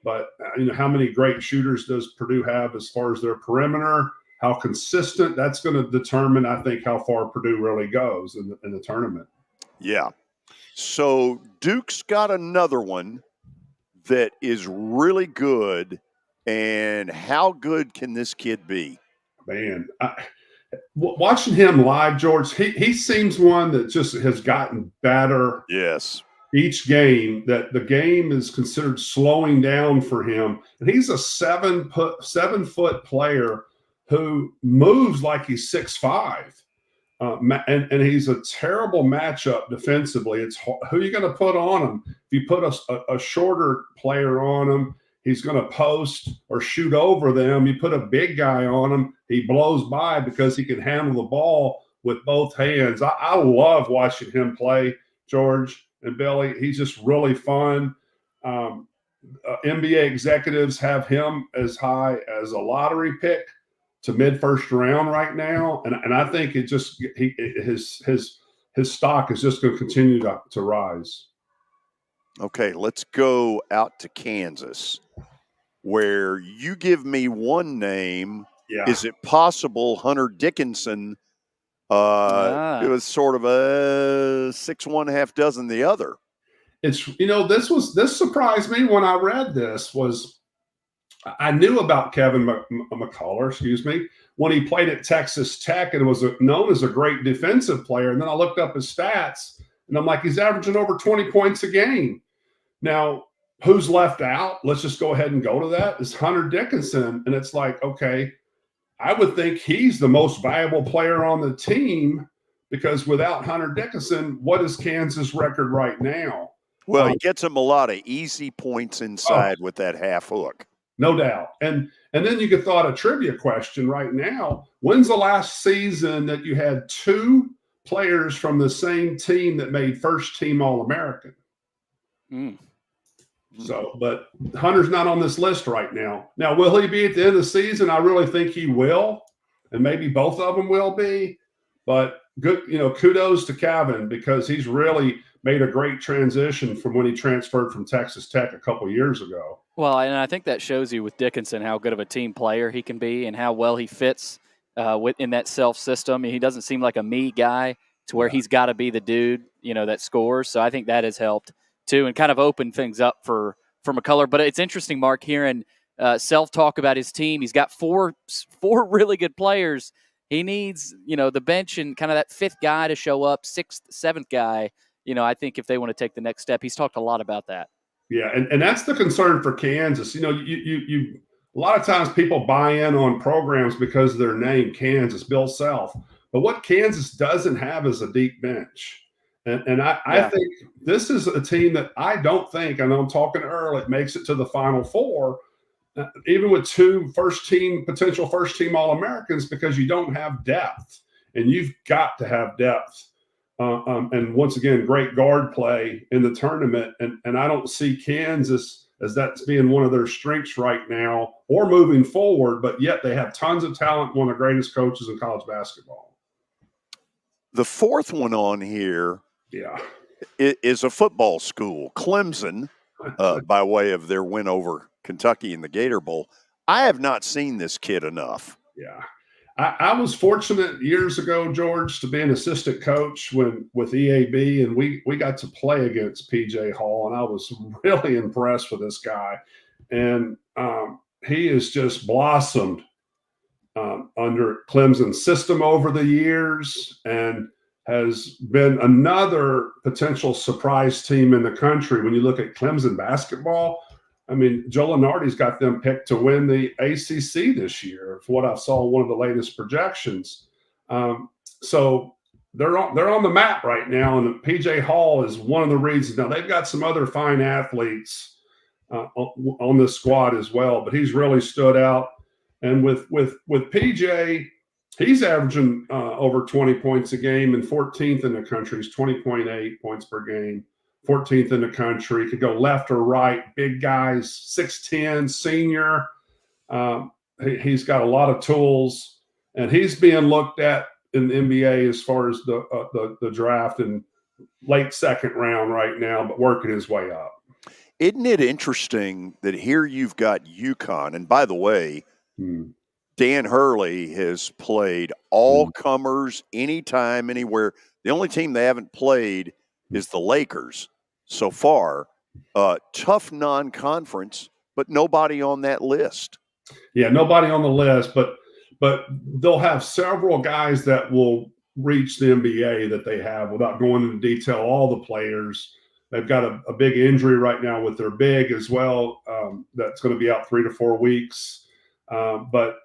J: But how many great shooters does Purdue have as far as their perimeter? How consistent? That's going to determine, I think, how far Purdue really goes in the tournament.
B: Yeah. So Duke's got another one that is really good. And how good can this kid be?
J: Man, watching him live, George, he seems one that just has gotten better.
B: Yes.
J: Each game, that the game is considered slowing down for him. And he's a 7-foot player who moves like he's 6'5". And he's a terrible matchup defensively. It's who are you going to put on him? If you put a shorter player on him, he's going to post or shoot over them. You put a big guy on him, he blows by because he can handle the ball with both hands. I love watching him play, George and Billy. He's just really fun. NBA executives have him as high as a lottery pick to mid-first round right now, and I think his stock is just going to continue to rise.
B: Okay, let's go out to Kansas, where you give me one name.
J: Yeah.
B: Is it possible Hunter Dickinson it was sort of a 6-1 half dozen the other?
J: It's this surprised me when I read this. Was I knew about Kevin McCullough, when he played at Texas Tech and was known as a great defensive player. And then I looked up his stats, and I'm like, he's averaging over 20 points a game. Now, who's left out? Let's just go ahead and go to that. Is Hunter Dickinson. And it's like, okay, I would think he's the most valuable player on the team, because without Hunter Dickinson, what is Kansas' record right now?
B: Well, he gets him a lot of easy points inside with that half hook.
J: No doubt. And then you could thought a trivia question right now. When's the last season that you had 2 players from the same team that made first team All-American? So, but Hunter's not on this list right now. Now, will he be at the end of the season? I really think he will, and maybe both of them will be. But good, kudos to Kevin, because he's really made a great transition from when he transferred from Texas Tech a couple years ago.
C: Well, and I think that shows you with Dickinson how good of a team player he can be and how well he fits in that self system. He doesn't seem like a me guy to where he's got to be the dude, that scores. So I think that has helped too, and kind of opened things up for McCullough. But it's interesting, Mark, hearing Self talk about his team. He's got four really good players. He needs, the bench and kind of that 5th guy to show up, 6th, 7th guy. I think if they want to take the next step, he's talked a lot about that.
J: Yeah, and that's the concern for Kansas. You a lot of times people buy in on programs because of their name, Kansas, Bill Self. But what Kansas doesn't have is a deep bench. And I think this is a team that I don't think, I know I'm talking early, it makes it to the Final Four, even with 2 potential first-team All-Americans, because you don't have depth. And you've got to have depth. And once again, great guard play in the tournament. And I don't see Kansas as that's being one of their strengths right now or moving forward, but yet they have tons of talent, one of the greatest coaches in college basketball.
B: The 4th one on here is a football school. Clemson, by way of their win over Kentucky in the Gator Bowl. I have not seen this kid enough.
J: Yeah. I was fortunate years ago, George, to be an assistant coach with EAB, and we got to play against PJ Hall, and I was really impressed with this guy. And he has just blossomed under Clemson's system over the years and has been another potential surprise team in the country. When you look at Clemson basketball, I mean, Joe Lunardi's got them picked to win the ACC this year, for what I saw in one of the latest projections. So they're on the map right now, and PJ Hall is one of the reasons. Now, they've got some other fine athletes on the squad as well, but he's really stood out. And with PJ, he's averaging over 20 points a game and 14th in the country. He's 20.8 points per game. 14th in the country, could go left or right, big guys, 6'10", senior. He's got a lot of tools, and he's being looked at in the NBA as far as the draft in late second round right now, but working his way up.
B: Isn't it interesting that here you've got UConn, and by the way, Dan Hurley has played all comers anytime, anywhere. The only team they haven't played is the Lakers. So far, tough non-conference, but nobody on that list.
J: Yeah, nobody on the list, but they'll have several guys that will reach the NBA that they have without going into detail. All the players, they've got a big injury right now with their big as well. That's going to be out 3 to 4 weeks. But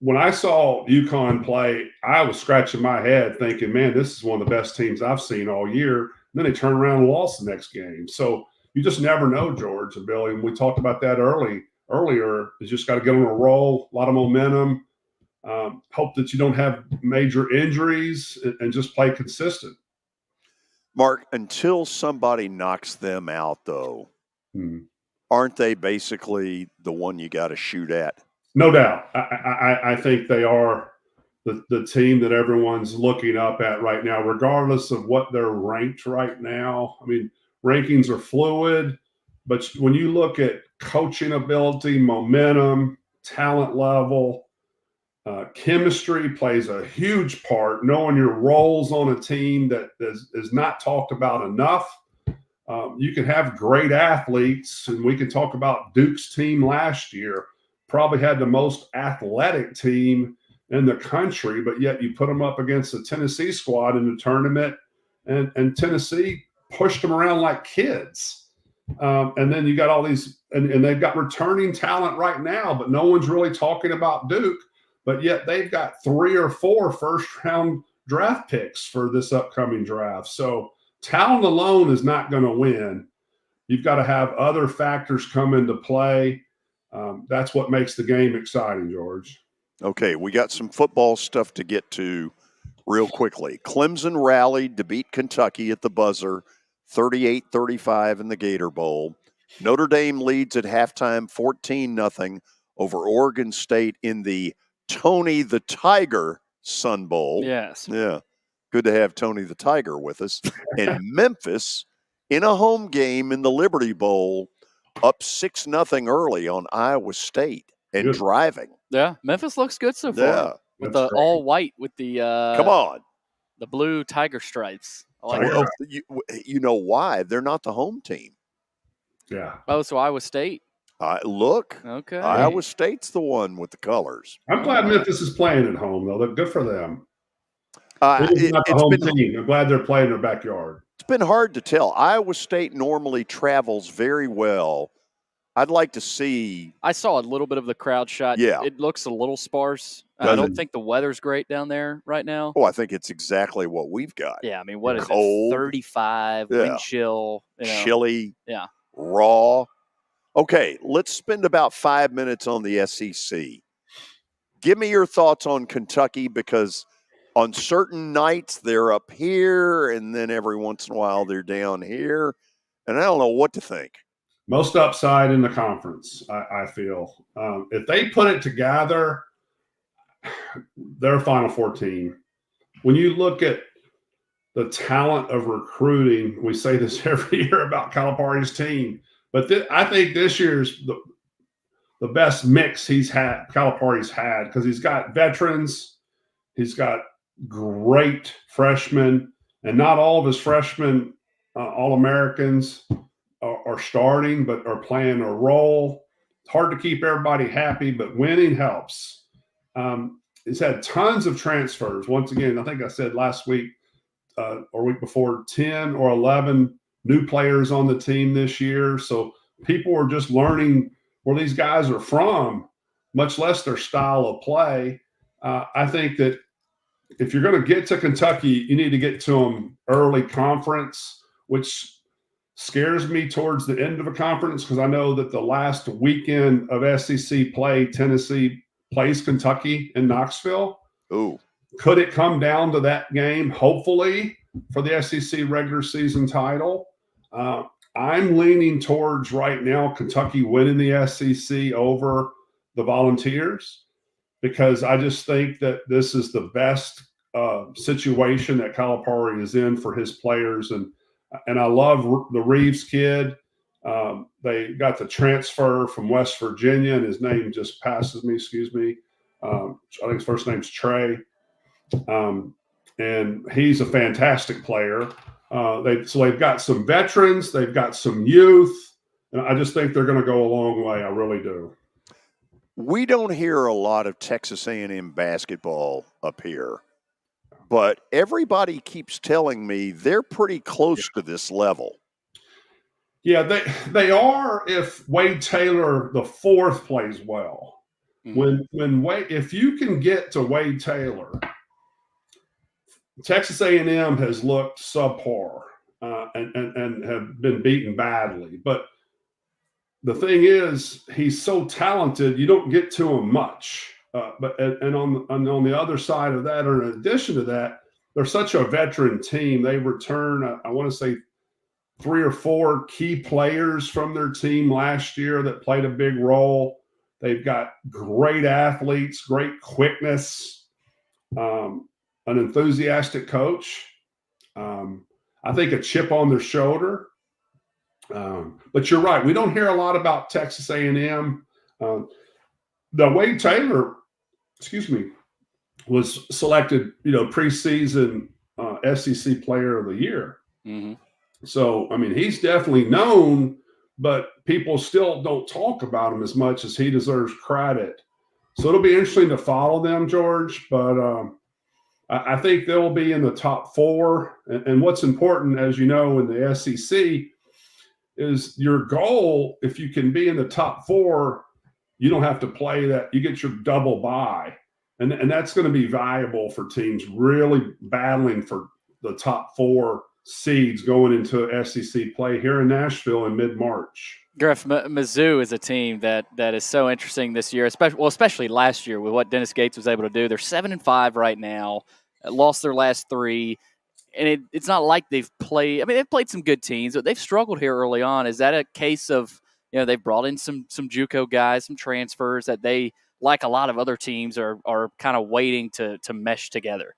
J: when I saw UConn play, I was scratching my head thinking, man, this is one of the best teams I've seen all year. Then they turn around and lost the next game. So you just never know, George and Billy. And we talked about that earlier. You just got to get on a roll, a lot of momentum. Hope that you don't have major injuries and just play consistent.
B: Mark, until somebody knocks them out, though, aren't they basically the one you got to shoot at?
J: No doubt. I think they are the team that everyone's looking up at right now, regardless of what they're ranked right now. I mean, rankings are fluid, but when you look at coaching ability, momentum, talent level, chemistry plays a huge part. Knowing your roles on a team that is not talked about enough. You can have great athletes, and we can talk about Duke's team last year. Probably had the most athletic team in the country, but yet you put them up against the Tennessee squad in the tournament, and Tennessee pushed them around like kids. And then you got all these, and they've got returning talent right now, but no one's really talking about Duke, but yet they've got 3 or 4 first-round draft picks for this upcoming draft. So talent alone is not going to win. You've got to have other factors come into play. That's what makes the game exciting, George.
B: Okay, we got some football stuff to get to real quickly. Clemson rallied to beat Kentucky at the buzzer, 38-35 in the Gator Bowl. Notre Dame leads at halftime 14-0 over Oregon State in the Tony the Tiger Sun Bowl.
C: Yes.
B: Yeah, good to have Tony the Tiger with us. And Memphis in a home game in the Liberty Bowl, up 6-0 early on Iowa State and driving.
C: Yeah, Memphis looks good so far.
B: Yeah.
C: With the all white with the
B: come on,
C: the blue tiger stripes. I like
B: well,
C: that.
B: you know why? They're not the home team.
J: Yeah.
C: Oh, so Iowa State.
B: Look.
C: Okay.
B: Iowa State's the one with the colors.
J: I'm glad Memphis is playing at home, though. They're good for them.
B: It's
J: not the home team. I'm glad they're playing in their backyard.
B: It's been hard to tell. Iowa State normally travels very well. I'd like to see.
C: I saw a little bit of the crowd shot.
B: Yeah.
C: It looks a little sparse. I don't think the weather's great down there right now.
B: Oh, I think it's exactly what we've got.
C: Yeah, I mean, what is
B: Cold.
C: it? 35, wind chill.
B: Chilly.
C: Yeah.
B: Raw. Okay, let's spend about 5 minutes on the SEC. Give me your thoughts on Kentucky, because on certain nights they're up here, and then every once in a while they're down here, and I don't know what to think.
J: Most upside in the conference, I feel. If they put it together, they're a Final Four team. When you look at the talent of recruiting. We say this every year about Calipari's team, but I think this year's the best mix Calipari's had, because he's got veterans, he's got great freshmen, and not all of his freshmen All-Americans are starting, but are playing a role. It's hard to keep everybody happy, but winning helps. He's had tons of transfers. Once again, I think I said last week or week before, 10 or 11 new players on the team this year. So people are just learning where these guys are from, much less their style of play. I think that if you're going to get to Kentucky, you need to get to them early conference, which scares me towards the end of a conference, because I know that the last weekend of SEC play, Tennessee plays Kentucky in Knoxville.
B: Ooh.
J: Could it come down to that game, hopefully, for the SEC regular season title? I'm leaning towards right now Kentucky winning the SEC over the Volunteers, because I just think that this is the best situation that Calipari is in for his players. And I love the Reeves kid. They got the transfer from West Virginia, and his name just passes me, excuse me. I think his first name's Trey. And he's a fantastic player. They've got some veterans, they've got some youth, and I just think they're going to go a long way. I really do.
B: We don't hear a lot of Texas A&M basketball up here, but everybody keeps telling me they're pretty close to this level.
J: Yeah, they are if Wade Taylor, the fourth, plays well. If you can get to Wade Taylor, Texas A&M has looked subpar and have been beaten badly. But the thing is, he's so talented, you don't get to him much. But on the other side of that, or in addition to that, they're such a veteran team. They return, I want to say, 3 or 4 key players from their team last year that played a big role. They've got great athletes, great quickness, an enthusiastic coach. I think a chip on their shoulder. But you're right. We don't hear a lot about Texas A&M. The Wade Taylor, was selected, preseason SEC Player of the Year.
C: Mm-hmm.
J: So, I mean, he's definitely known, but people still don't talk about him as much as he deserves credit. So it'll be interesting to follow them, George. But I think they'll be in the top 4. And what's important, as you know, in the SEC is your goal. If you can be in the top 4, you don't have to play that. You get your double bye. And that's going to be valuable for teams really battling for the top 4 seeds going into SEC play here in Nashville in mid-March.
C: Griff, Mizzou is a team that is so interesting this year, especially last year with what Dennis Gates was able to do. They're 7-5 right now, lost their last 3, and it's not like they've played. I mean, they've played some good teams, but they've struggled here early on. Is that a case of they've brought in some JUCO guys, some transfers that they, like a lot of other teams, are kind of waiting to mesh together?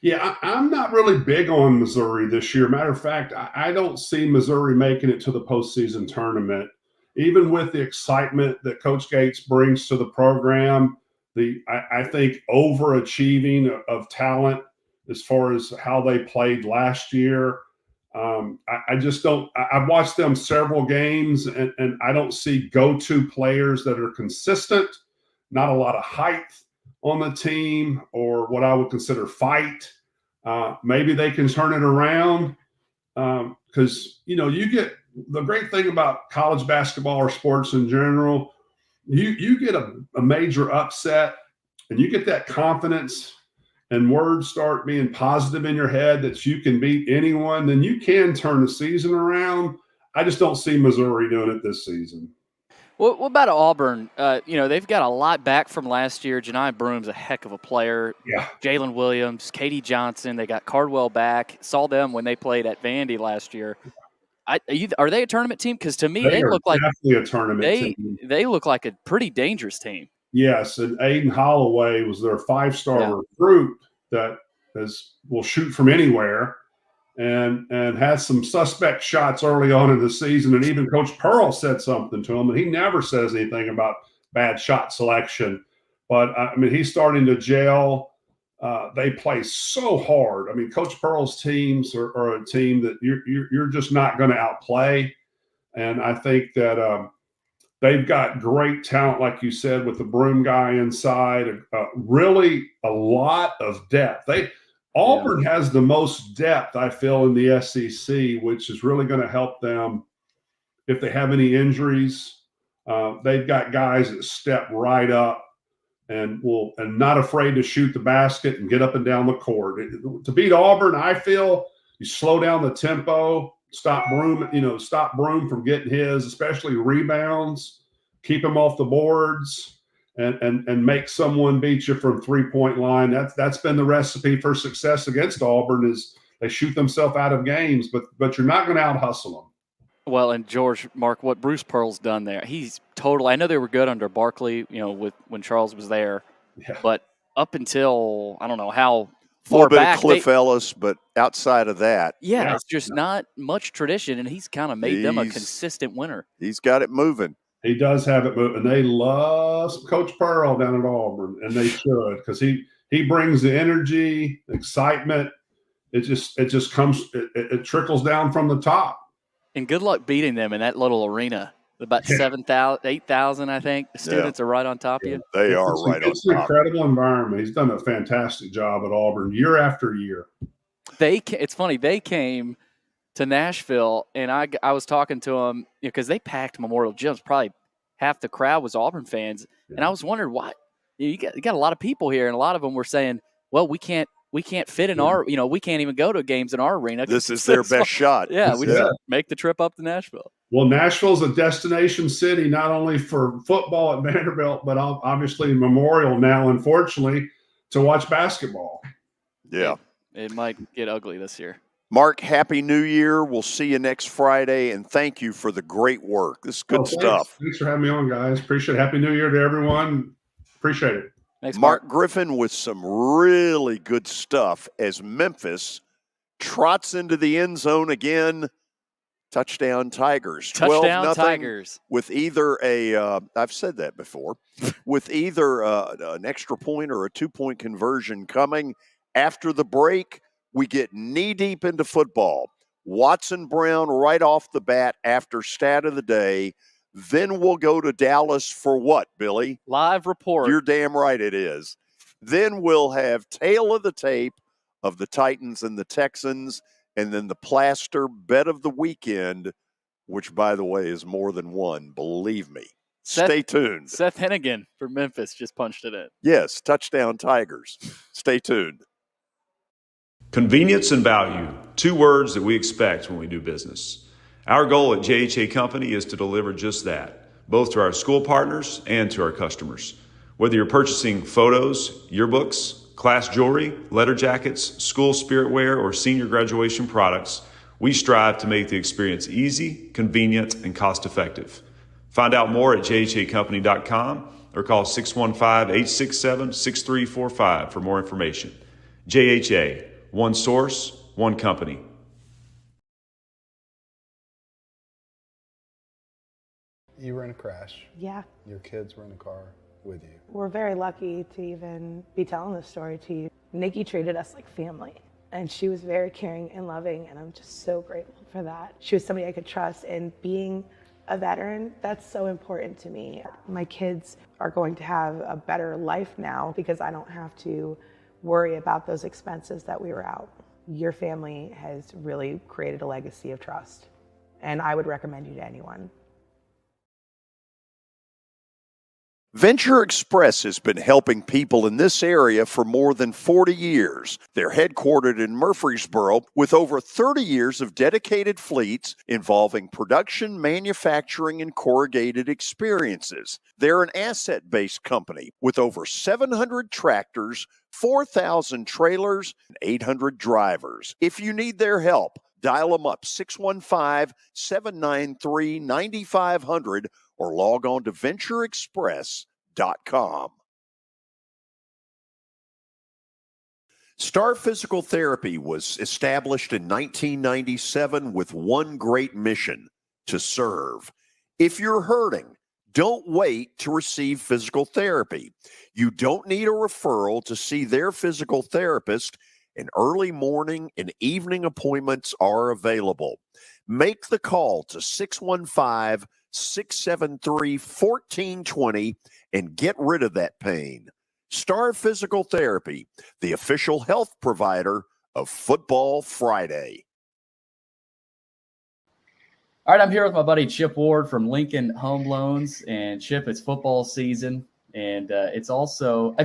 J: Yeah, I'm not really big on Missouri this year. Matter of fact, I don't see Missouri making it to the postseason tournament, even with the excitement that Coach Gates brings to the program. I think overachieving of talent as far as how they played last year. I just don't. I've watched them several games, and I don't see go-to players that are consistent. Not a lot of height on the team, or what I would consider fight. Maybe they can turn it around, because you get the great thing about college basketball or sports in general. You get a major upset, and you get that confidence, and words start being positive in your head that you can beat anyone. Then you can turn the season around. I just don't see Missouri doing it this season.
C: What about Auburn? They've got a lot back from last year. Janai Broom's a heck of a player.
J: Yeah.
C: Jalen Williams, Katie Johnson. They got Cardwell back. Saw them when they played at Vandy last year. Are they a tournament team? Because to me, they look like
J: definitely a tournament team.
C: They look like a pretty dangerous team.
J: Yes, and Aiden Holloway was their 5-star recruit that will shoot from anywhere. and had some suspect shots early on in the season. And even Coach Pearl said something to him, and he never says anything about bad shot selection. But, I mean, he's starting to gel. They play so hard. I mean, Coach Pearl's teams are a team that you're just not going to outplay. And I think that they've got great talent, like you said, with the Broom guy inside. Really a lot of depth. Auburn has the most depth, I feel, in the SEC, which is really going to help them if they have any injuries. They've got guys that step right up and not afraid to shoot the basket and get up and down the court. To beat Auburn, I feel you slow down the tempo, stop Broom from getting his, especially rebounds, keep him off the boards, and make someone beat you from 3-point line. That's been the recipe for success against Auburn, is they shoot themselves out of games, but you're not going to out-hustle them.
C: Well, and George, Mark, what Bruce Pearl's done there, he's totally – I know they were good under Barkley, when Charles was there.
J: Yeah.
C: But up until I don't know how
B: a little
C: far
B: bit
C: back.
B: of Cliff Ellis, but outside of that.
C: Yeah, it's just not much tradition, and he's kind of made them a consistent winner.
B: He's got it moving.
J: He does have it moving. They love Coach Pearl down at Auburn, and they should, because he brings the energy, excitement. It just comes – it trickles down from the top.
C: And good luck beating them in that little arena. About 7,000, 8,000, I think. The students are right on top of you.
B: They are right on top.
J: It's an incredible environment. He's done a fantastic job at Auburn year after year.
C: It's funny. They came to Nashville, and I was talking to them because they packed Memorial Gyms. Probably half the crowd was Auburn fans. Yeah. And I was wondering why. You got a lot of people here, and a lot of them were saying, well, we can't fit in our, we can't even go to games in our arena.
B: This is their best shot.
C: Yeah, we just make the trip up to Nashville.
J: Well, Nashville's a destination city, not only for football at Vanderbilt, but obviously Memorial now, unfortunately, to watch basketball.
B: Yeah.
C: It might get ugly this year.
B: Mark, Happy New Year. We'll see you next Friday, and thank you for the great work. This is good stuff.
J: Thanks for having me on, guys. Appreciate it. Happy New Year to everyone. Appreciate it.
C: Thanks,
B: Mark Griffin with some really good stuff as Memphis trots into the end zone again. Touchdown Tigers.
C: Touchdown Tigers.
B: With either I've said that before, with either an extra point or a 2-point conversion coming. After the break, we get knee-deep into football. Watson Brown right off the bat after stat of the day. Then we'll go to Dallas for what, Billy?
C: Live report.
B: You're damn right it is. Then we'll have tail of the tape of the Titans and the Texans, and then the plaster bet of the weekend, which, by the way, is more than one. Believe me. Stay tuned.
C: Seth Hennigan for Memphis just punched it in.
B: Yes, touchdown Tigers. Stay tuned.
M: Convenience and value, 2 words that we expect when we do business. Our goal at JHA Company is to deliver just that, both to our school partners and to our customers. Whether you're purchasing photos, yearbooks, class jewelry, letter jackets, school spirit wear, or senior graduation products, we strive to make the experience easy, convenient, and cost-effective. Find out more at jhacompany.com or call 615-867-6345 for more information. JHA, one source, one company.
F: You were in a crash.
N: Yeah.
F: Your kids were in the car with you.
N: We're very lucky to even be telling this story to you. Nikki treated us like family, and she was very caring and loving, and I'm just so grateful for that. She was somebody I could trust, and being a veteran, that's so important to me. My kids are going to have a better life now because I don't have to worry about those expenses that we were out. Your family has really created a legacy of trust, and I would recommend you to anyone.
B: Venture Express has been helping people in this area for more than 40 years. They're headquartered in Murfreesboro with over 30 years of dedicated fleets involving production, manufacturing, and corrugated experiences. They're an asset-based company with over 700 tractors, 4,000 trailers, and 800 drivers. If you need their help, dial them up 615-793-9500 or log on to ventureexpress.com. Star Physical Therapy was established in 1997 with one great mission: to serve. If you're hurting, don't wait to receive physical therapy. You don't need a referral to see their physical therapist, and early morning and evening appointments are available. Make the call to 615-673-1420 and get rid of that pain. Star Physical Therapy, the official health provider of Football Friday.
C: All right, I'm here with my buddy Chip Ward from Lincoln Home Loans. And Chip, it's football season, and it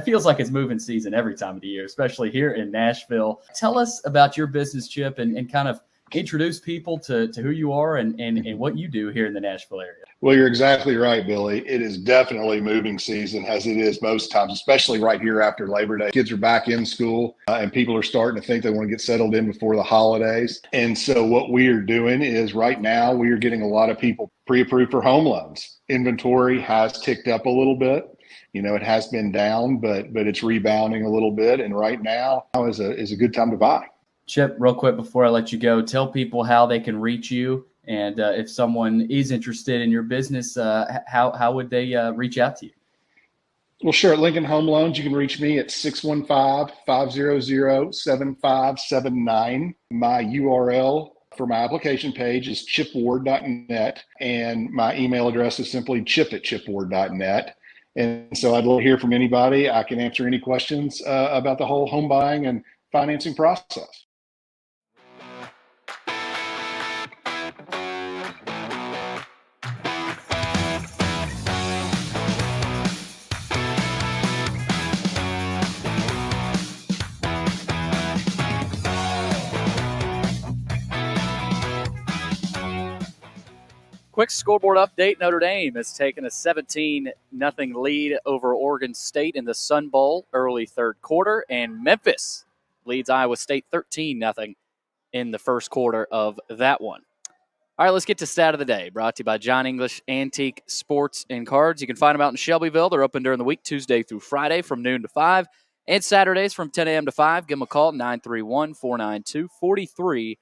C: feels like it's moving season every time of the year, especially here in Nashville. Tell us about your business, Chip, and kind of introduce people to who you are and what you do here in the Nashville area.
F: Well, you're exactly right, Billy. It is definitely moving season, as it is most times, especially right here after Labor Day. Kids are back in school, and people are starting to think they want to get settled in before the holidays. And so what we are doing is right now we are getting a lot of people pre-approved for home loans. Inventory has ticked up a little bit. You know, it has been down, but it's rebounding a little bit. And right now is a good time to buy.
C: Chip, real quick before I let you go, tell people how they can reach you. And if someone is interested in your business, how would they reach out to you?
F: Well, sure. At Lincoln Home Loans, you can reach me at 615-500-7579. My URL for my application page is chipward.net, and my email address is simply chip@chipward.net. And so I'd love to hear from anybody. I can answer any questions about the whole home buying and financing process.
C: Quick scoreboard update. Notre Dame has taken a 17-0 lead over Oregon State in the Sun Bowl early third quarter, and Memphis leads Iowa State 13-0 in the first quarter of that one. All right, let's get to Stat of the Day, brought to you by John English Antique Sports and Cards. You can find them out in Shelbyville. They're open during the week, Tuesday through Friday from noon to 5, and Saturdays from 10 a.m. to 5. Give them a call, 931-492-4304.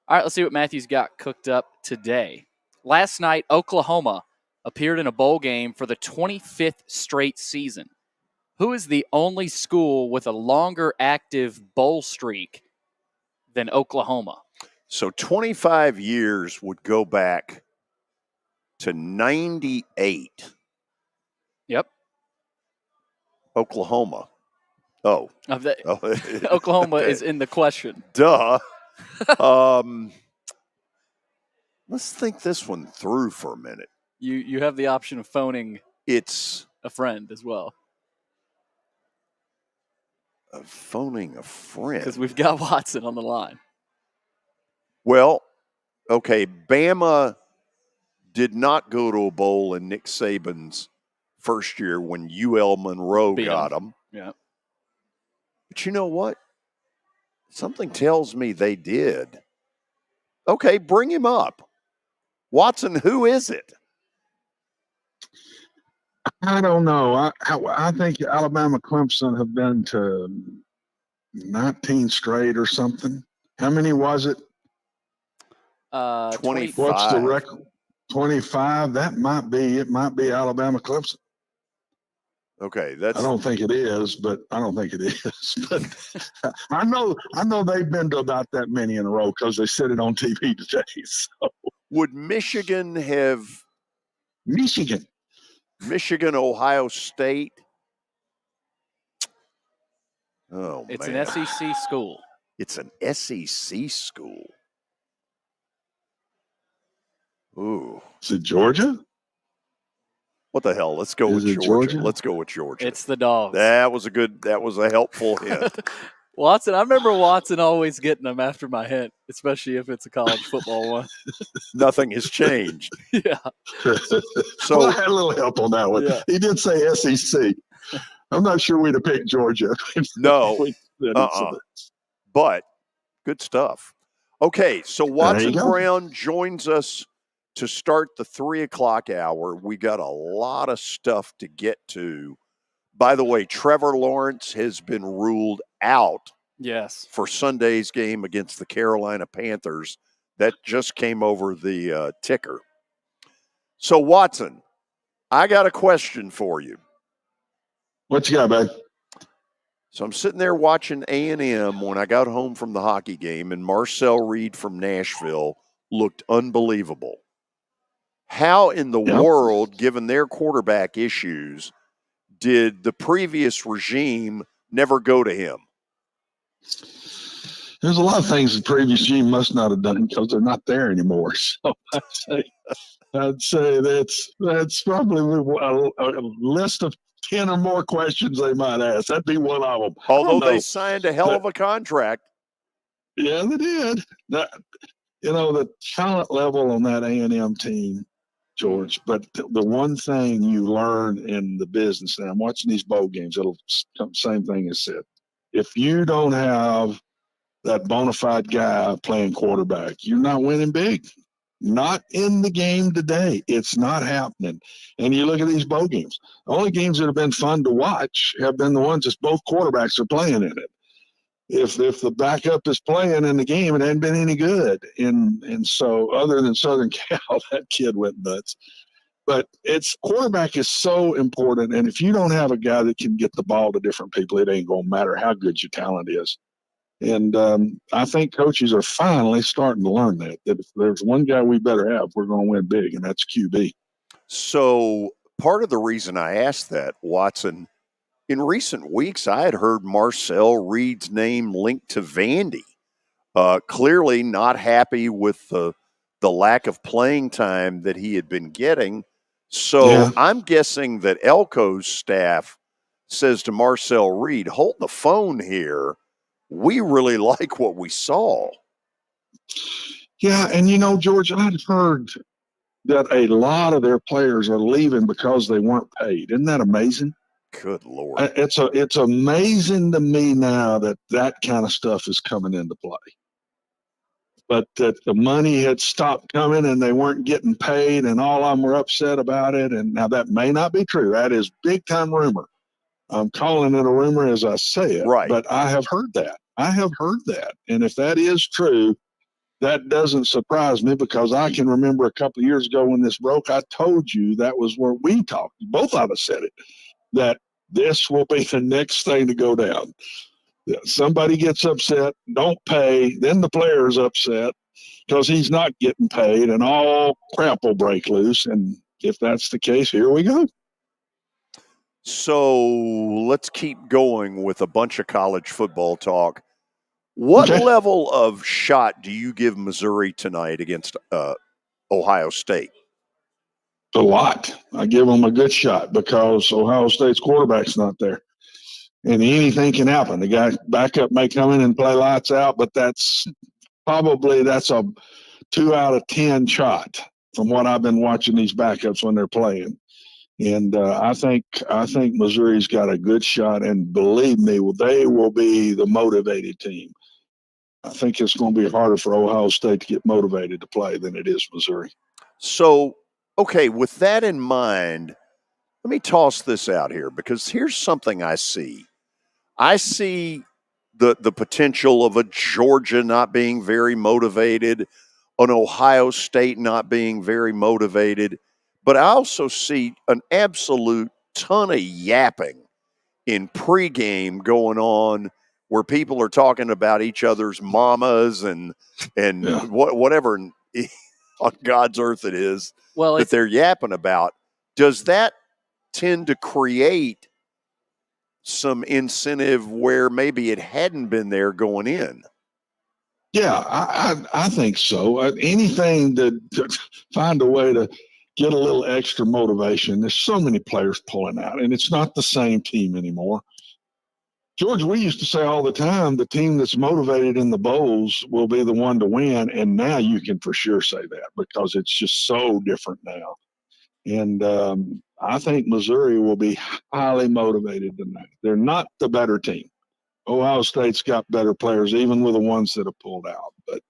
C: All right, let's see what Matthew's got cooked up today. Last night, Oklahoma appeared in a bowl game for the 25th straight season. Who is the only school with a longer active bowl streak than Oklahoma?
B: So 25 years would go back to 98.
C: Yep.
B: Oklahoma.
C: Oklahoma
B: okay.
C: is in the question.
B: Duh. Let's think this one through for a minute.
C: You have the option of phoning
B: a
C: friend as well.
B: Phoning a friend.
C: Because we've got Watson on the line.
B: Well, okay, Bama did not go to a bowl in Nick Saban's first year when UL Monroe got them.
C: Yeah.
B: But you know what? Something tells me they did. Okay, bring him up. Watson, who is it?
O: I don't know. I think Alabama Clemson have been to 19 straight or something. How many was it?
B: 25.
O: What's the record? 25. It might be Alabama Clemson.
B: Okay,
O: I don't think it is, but I know they've been to about that many in a row because they said it on TV today. So.
B: Would Michigan have Michigan, Ohio State? Oh,
C: it's
B: man.
C: an SEC school.
B: It's an SEC school. Ooh.
O: Is it Georgia?
B: What the hell? Let's go with Georgia. Let's go with Georgia.
C: It's the Dogs.
B: That was a helpful hint.
C: Watson, I remember Watson always getting them after my hint, especially if it's a college football one.
B: Nothing has changed.
C: Yeah.
B: So
O: well, I had a little help on that one. Yeah. He did say SEC. I'm not sure we'd have picked Georgia.
B: No. But good stuff. Okay, so Watson Brown joins us to start the 3 o'clock hour. We got a lot of stuff to get to By the way, Trevor Lawrence has been ruled out
C: Yes.
B: for Sunday's game against the Carolina Panthers. That just came over the ticker. So, Watson, I got a question for you.
O: What you got, bud?
B: So I'm sitting there watching A&M when I got home from the hockey game, and Marcel Reed from Nashville looked unbelievable. How in the world, given their quarterback issues, did the previous regime never go to him?
O: There's a lot of things the previous regime must not have done because they're not there anymore. So I'd say that's probably a list of 10 or more questions they might ask. That'd be one of them.
B: Although they signed a hell of a contract.
O: Yeah, they did. The talent level on that A&M team, George, but the one thing you learn in the business, and I'm watching these bowl games, it'll come same thing as said. If you don't have that bona fide guy playing quarterback, you're not winning big. Not in the game today. It's not happening. And you look at these bowl games. The only games that have been fun to watch have been the ones that both quarterbacks are playing in it. If the backup is playing in the game, it hasn't been any good. And so other than Southern Cal, that kid went nuts. But quarterback is so important. And if you don't have a guy that can get the ball to different people, it ain't going to matter how good your talent is. And I think coaches are finally starting to learn that if there's one guy we better have, we're going to win big, and that's QB.
B: So part of the reason I asked that, Watson, in recent weeks, I had heard Marcel Reed's name linked to Vandy. Clearly not happy with the lack of playing time that he had been getting. So I'm guessing that Elko's staff says to Marcel Reed, hold the phone here. We really like what we saw.
O: Yeah, and George, I've heard that a lot of their players are leaving because they weren't paid. Isn't that amazing?
B: Good Lord.
O: It's amazing to me now that kind of stuff is coming into play. But that the money had stopped coming and they weren't getting paid, and all of them were upset about it. And now that may not be true. That is big time rumor. I'm calling it a rumor as I say it.
B: Right.
O: But I have heard that. And if that is true, that doesn't surprise me because I can remember a couple of years ago when this broke, I told you that was where we talked. Both of us said it, that this will be the next thing to go down. Somebody gets upset, don't pay, then the player's upset because he's not getting paid, and all crap will break loose. And if that's the case, here we go.
B: So let's keep going with a bunch of college football talk. What level of shot do you give Missouri tonight against Ohio State?
O: A lot. I give them a good shot because Ohio State's quarterback's not there. And anything can happen. The guy backup may come in and play lights out, but that's a 2 out of 10 shot from what I've been watching these backups when they're playing. And I think Missouri's got a good shot, and believe me, they will be the motivated team. I think it's going to be harder for Ohio State to get motivated to play than it is Missouri.
B: So, okay, with that in mind, let me toss this out here because here's something I see. I see the potential of a Georgia not being very motivated, an Ohio State not being very motivated, but I also see an absolute ton of yapping in pregame going on where people are talking about each other's mamas and whatever on God's earth it is that they're yapping about. Does that tend to create some incentive where maybe it hadn't been there going in?
O: Yeah, I think so. Anything to find a way to get a little extra motivation. There's so many players pulling out, and it's not the same team anymore. George, we used to say all the time, the team that's motivated in the bowls will be the one to win, and now you can for sure say that because it's just so different now. And I think Missouri will be highly motivated tonight. They're not the better team. Ohio State's got better players, even with the ones that have pulled out. But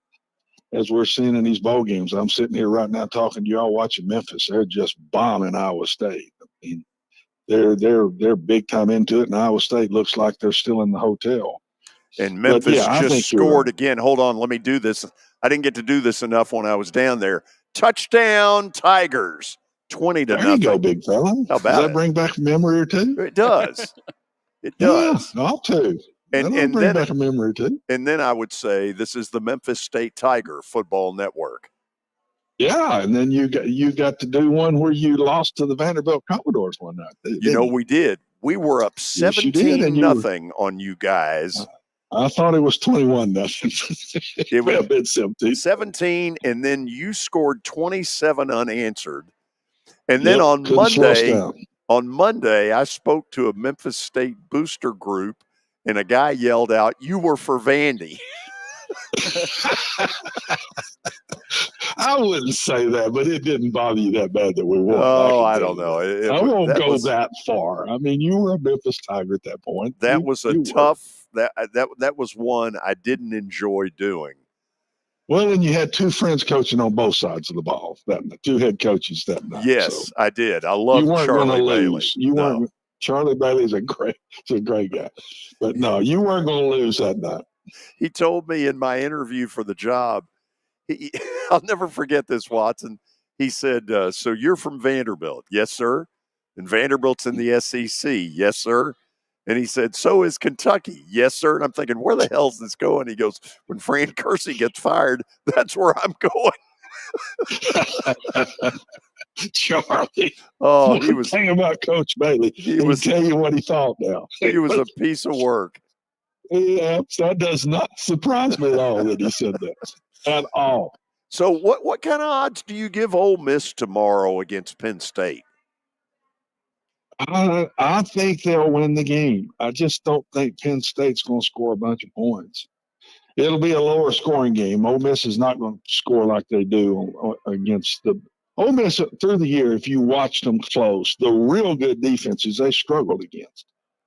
O: as we're seeing in these bowl games, I'm sitting here right now talking to y'all watching Memphis. They're just bombing Iowa State. I mean, they're big time into it, and Iowa State looks like they're still in the hotel.
B: And Memphis
O: I
B: just
O: think
B: scored
O: right.
B: again. Hold on, let me do this. I didn't get to do this enough when I was down there. Touchdown Tigers, 20-0.
O: There you go, big fella.
B: How about
O: Does that
B: it?
O: bring back a memory or two?
B: It does. It does.
O: Yeah, I'll too.
B: And
O: bring
B: then
O: back a memory or two.
B: And then I would say this is the Memphis State Tiger Football Network.
O: Yeah, and then you got to do one where you lost to the Vanderbilt Commodores one night.
B: We did. We were up 17-0 on you guys.
O: I thought it was 21-0.
B: It would
O: have been 17.
B: 17, and then you scored 27 unanswered. And then on Monday, I spoke to a Memphis State booster group, and a guy yelled out, "You were for Vandy."
O: I wouldn't say that, but it didn't bother you that bad that we won.
B: Oh, I don't know.
O: I won't go that far. I mean, you were a Memphis Tiger at that point.
B: That was a tough. That was one I didn't enjoy doing.
O: Well, and you had two friends coaching on both sides of the ball. Two head coaches that night.
B: Yes,
O: so
B: I did. I love Charlie Bailey.
O: You weren't. Charlie Bailey's a great guy, but no, you weren't going to lose that night.
B: He told me in my interview for the job. I'll never forget this, Watson. He said, "So you're from Vanderbilt?" "Yes, sir." "And Vanderbilt's in the SEC?" "Yes, sir." And he said, "So is Kentucky?" "Yes, sir." And I'm thinking, where the hell's this going? He goes, "When Fran Kersey gets fired, that's where I'm going."
O: Charlie.
B: Oh, he was
O: thinking about Coach Bailey. He was tell you what he thought now.
B: He was a piece of work.
O: Yeah, that does not surprise me at all that he said that. At all.
B: So what kind of odds do you give Ole Miss tomorrow against Penn State?
O: I think they'll win the game. I just don't think Penn State's going to score a bunch of points. It'll be a lower scoring game. Ole Miss is not going to score like they do against the Ole Miss through the year. If you watched them close, the real good defenses they struggled against.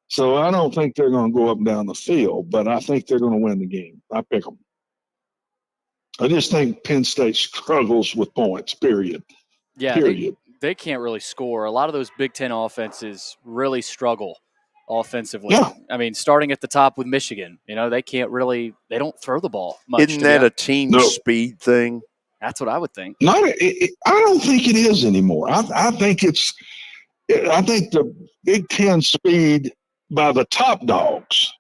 O: So I don't think they're going to go up and down the field, but I think they're going to win the game. I pick them. I just think Penn State struggles with points, period.
C: Yeah,
O: period.
C: They can't really score. A lot of those Big Ten offenses really struggle offensively.
O: Yeah.
C: I mean, starting at the top with Michigan, they don't throw the ball much.
B: Isn't that a team speed thing?
C: That's what I would think.
O: I don't think it is anymore. I think the Big Ten speed by the top dogs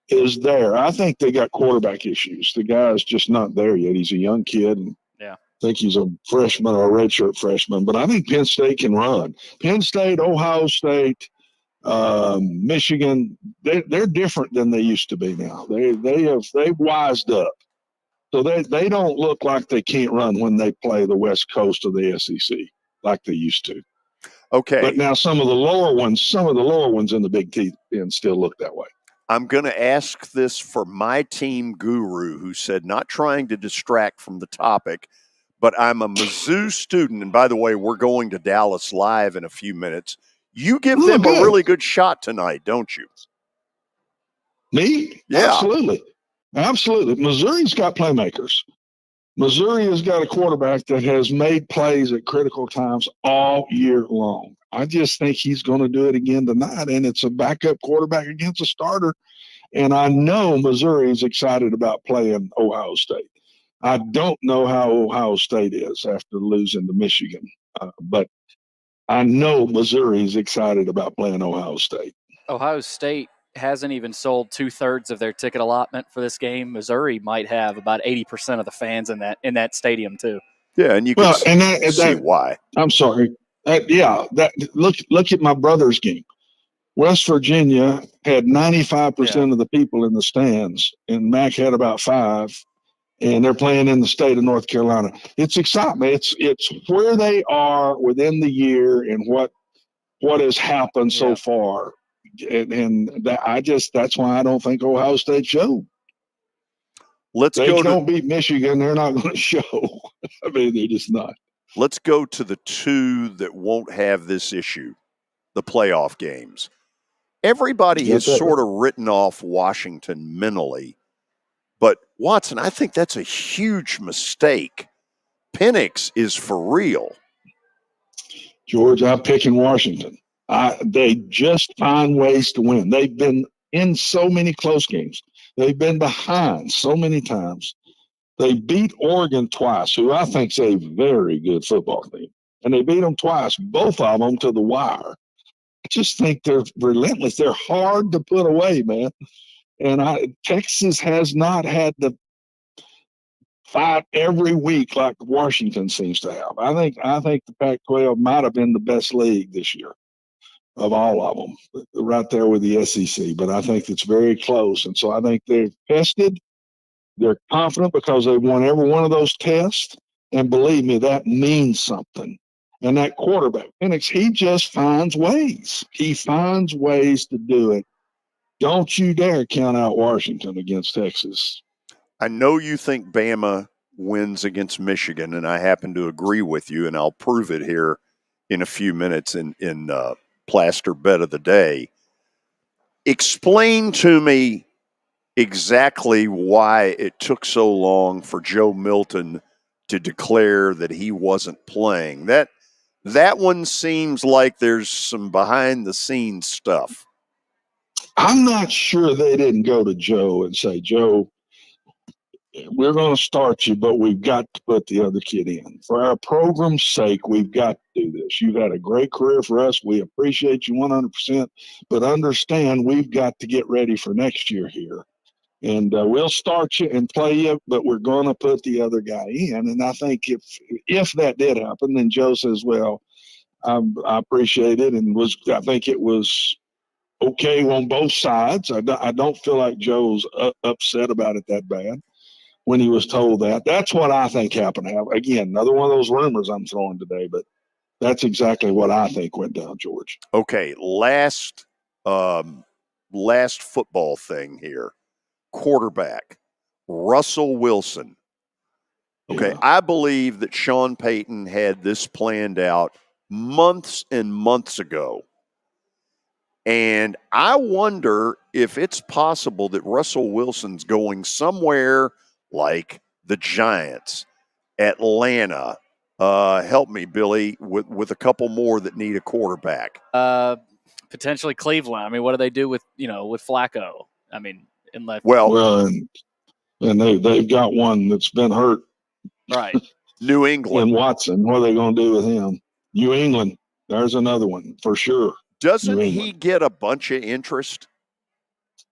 O: is there. I think they got quarterback issues. The guy's just not there yet. He's a young kid, and I think he's a freshman or a redshirt freshman. But I think Penn State can run. Penn State, Ohio State, Michigan, they're different than they used to be now. They've wised up. So they don't look like they can't run when they play the West Coast of the SEC like they used to.
B: Okay.
O: But now some of the lower ones in the Big Ten still look that way.
B: I'm going to ask this for my team guru who said, not trying to distract from the topic, but I'm a Mizzou student. And by the way, we're going to Dallas live in a few minutes. You give them a really good shot tonight, don't you?
O: Me?
B: Yeah.
O: Absolutely. Missouri's got playmakers. Missouri has got a quarterback that has made plays at critical times all year long. I just think he's going to do it again tonight, and it's a backup quarterback against a starter. And I know Missouri is excited about playing Ohio State. I don't know how Ohio State is after losing to Michigan, but I know Missouri is excited about playing Ohio State.
C: Ohio State hasn't even sold 2/3 of their ticket allotment for this game. Missouri might have about 80% of the fans in that stadium too.
B: Yeah, and you can see why.
O: I'm sorry. Look at my brother's game. West Virginia had 95% of the people in the stands, and Mac had about 5%, and they're playing in the state of North Carolina. It's excitement. It's where they are within the year and what has happened so far. And that's why I don't think Ohio State showed. They don't beat Michigan. They're not going to show. I mean, they're just not.
B: Let's go to the two that won't have this issue, the playoff games. Everybody has sort of written off Washington mentally. But, Watson, I think that's a huge mistake. Penix is for real.
O: George, I'm picking Washington. They just find ways to win. They've been in so many close games. They've been behind so many times. They beat Oregon twice, who I think is a very good football team. And they beat them twice, both of them to the wire. I just think they're relentless. They're hard to put away, man. And Texas has not had to fight every week like Washington seems to have. I think the Pac-12 might have been the best league this year of all of them, right there with the SEC. But I think it's very close. And so I think they're tested. They're confident because they won every one of those tests. And believe me, that means something. And that quarterback, Penix, he just finds ways. He finds ways to do it. Don't you dare count out Washington against Texas.
B: I know you think Bama wins against Michigan, and I happen to agree with you, and I'll prove it here in a few minutes in Plaster Bet of the Day. Explain to me exactly why it took so long for Joe Milton to declare that he wasn't playing. That one seems like there's some behind-the-scenes stuff.
O: I'm not sure they didn't go to Joe and say, Joe, we're going to start you, but we've got to put the other kid in. For our program's sake, we've got to do this. You've had a great career for us. We appreciate you 100%, but understand we've got to get ready for next year here. And we'll start you and play you, but we're going to put the other guy in. And I think if that did happen, then Joe says, well, I appreciate it. And I think it was okay on both sides. I don't feel like Joe's upset about it that bad when he was told that. That's what I think happened. Again, another one of those rumors I'm throwing today, but that's exactly what I think went down, George.
B: Okay, last football thing here. Quarterback, Russell Wilson. Okay, yeah. I believe that Sean Payton had this planned out months and months ago. And I wonder if it's possible that Russell Wilson's going somewhere like the Giants, Atlanta. Help me, Billy, with a couple more that need a quarterback.
C: Potentially Cleveland. I mean, what do they do with Flacco? I mean, unless
O: and they've got one that's been hurt.
C: Right.
B: New England.
O: And Watson. What are they going to do with him? New England. There's another one for sure.
B: Doesn't he get a bunch of interest?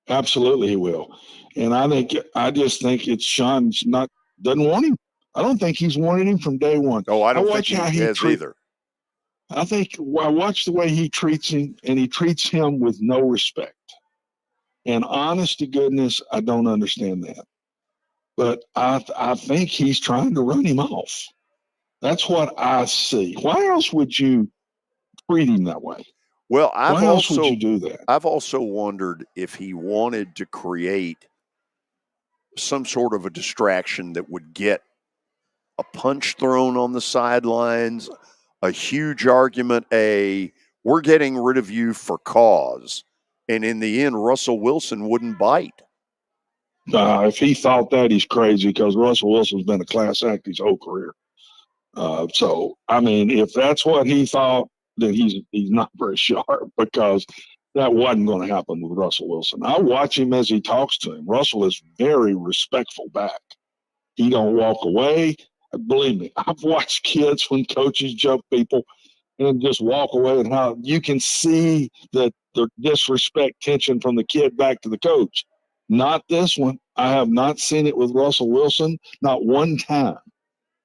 O: Absolutely, he will. And I just think it's Sean's doesn't want him. I don't think he's wanted him from day one.
B: Oh, I don't think he has either.
O: I think I watch the way he treats him, and he treats him with no respect. And honest to goodness, I don't understand that. But I think he's trying to run him off. That's what I see. Why else would you treat him that way?
B: Well,
O: why else would you do that?
B: I've also wondered if he wanted to create some sort of a distraction that would get a punch thrown on the sidelines, a huge argument, we're getting rid of you for cause. And in the end, Russell Wilson wouldn't bite.
O: If he thought that, he's crazy, because Russell Wilson's been a class act his whole career. So, I mean, if that's what he thought, then he's not very sharp, because that wasn't going to happen with Russell Wilson. I watch him as he talks to him. Russell is very respectful back. He don't walk away. Believe me, I've watched kids when coaches jump people and just walk away, and how you can see the disrespect tension from the kid back to the coach. Not this one. I have not seen it with Russell Wilson, not one time.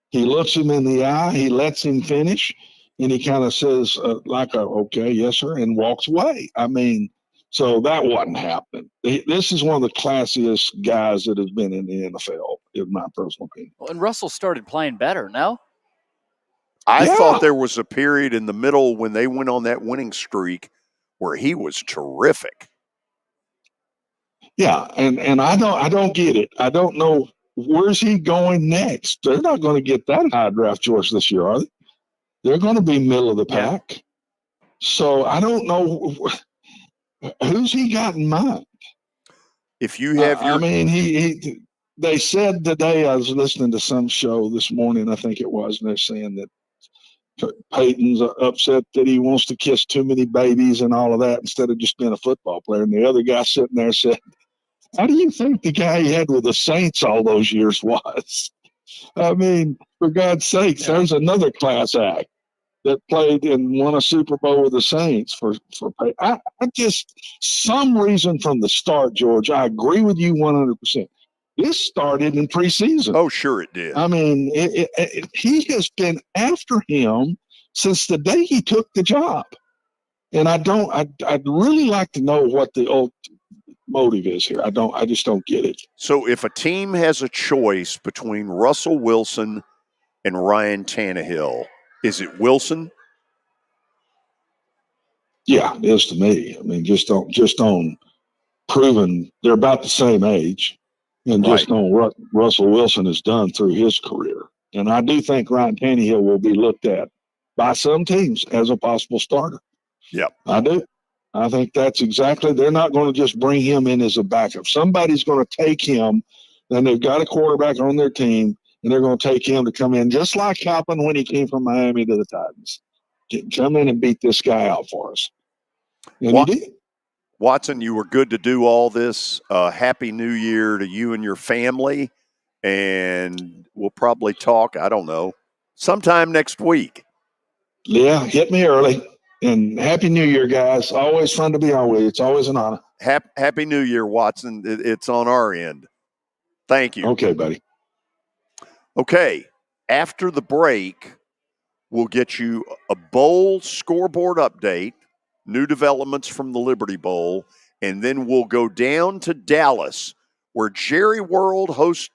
O: He looks him in the eye, he lets him finish, and he kind of says, okay, yes, sir, and walks away. I mean, so that wasn't happening. This is one of the classiest guys that has been in the NFL, in my personal opinion.
C: Well, and Russell started playing better, no?
B: I thought there was a period in the middle when they went on that winning streak where he was terrific.
O: Yeah, and I don't get it. I don't know, where's he going next? They're not going to get that high draft choice this year, are they? They're going to be middle of the pack. Yeah. So I don't know who's he got in mind.
B: If you have
O: I mean, they said today, I was listening to some show this morning, I think it was, and they're saying that Peyton's upset that he wants to kiss too many babies and all of that instead of just being a football player. And the other guy sitting there said, how do you think the guy he had with the Saints all those years was? I mean, for God's sakes, there's another class act that played and won a Super Bowl with the Saints for I just, some reason from the start, George, I agree with you 100%. This started in preseason.
B: Oh, sure it did.
O: I mean, he has been after him since the day he took the job. And I'd really like to know what the old motive is here. I just don't get it.
B: So if a team has a choice between Russell Wilson and Ryan Tannehill, is it Wilson?
O: Yeah, it is to me. I mean, just on proven they're about the same age, and just on what Russell Wilson has done through his career. And I do think Ryan Tannehill will be looked at by some teams as a possible starter.
B: Yep.
O: I do. I think that's exactly, they're not going to just bring him in as a backup. Somebody's going to take him, and they've got a quarterback on their team, and they're going to take him to come in, just like happened when he came from Miami to the Titans. Come in and beat this guy out for us. And he did.
B: Watson, you were good to do all this. Happy New Year to you and your family. And we'll probably talk, I don't know, sometime next week.
O: Yeah, hit me early. And Happy New Year, guys. Always fun to be on with you. It's always an honor.
B: Happy New Year, Watson. It's on our end. Thank you.
O: Okay, buddy.
B: Okay, after the break, we'll get you a bowl scoreboard update, new developments from the Liberty Bowl, and then we'll go down to Dallas, where Jerry World hosts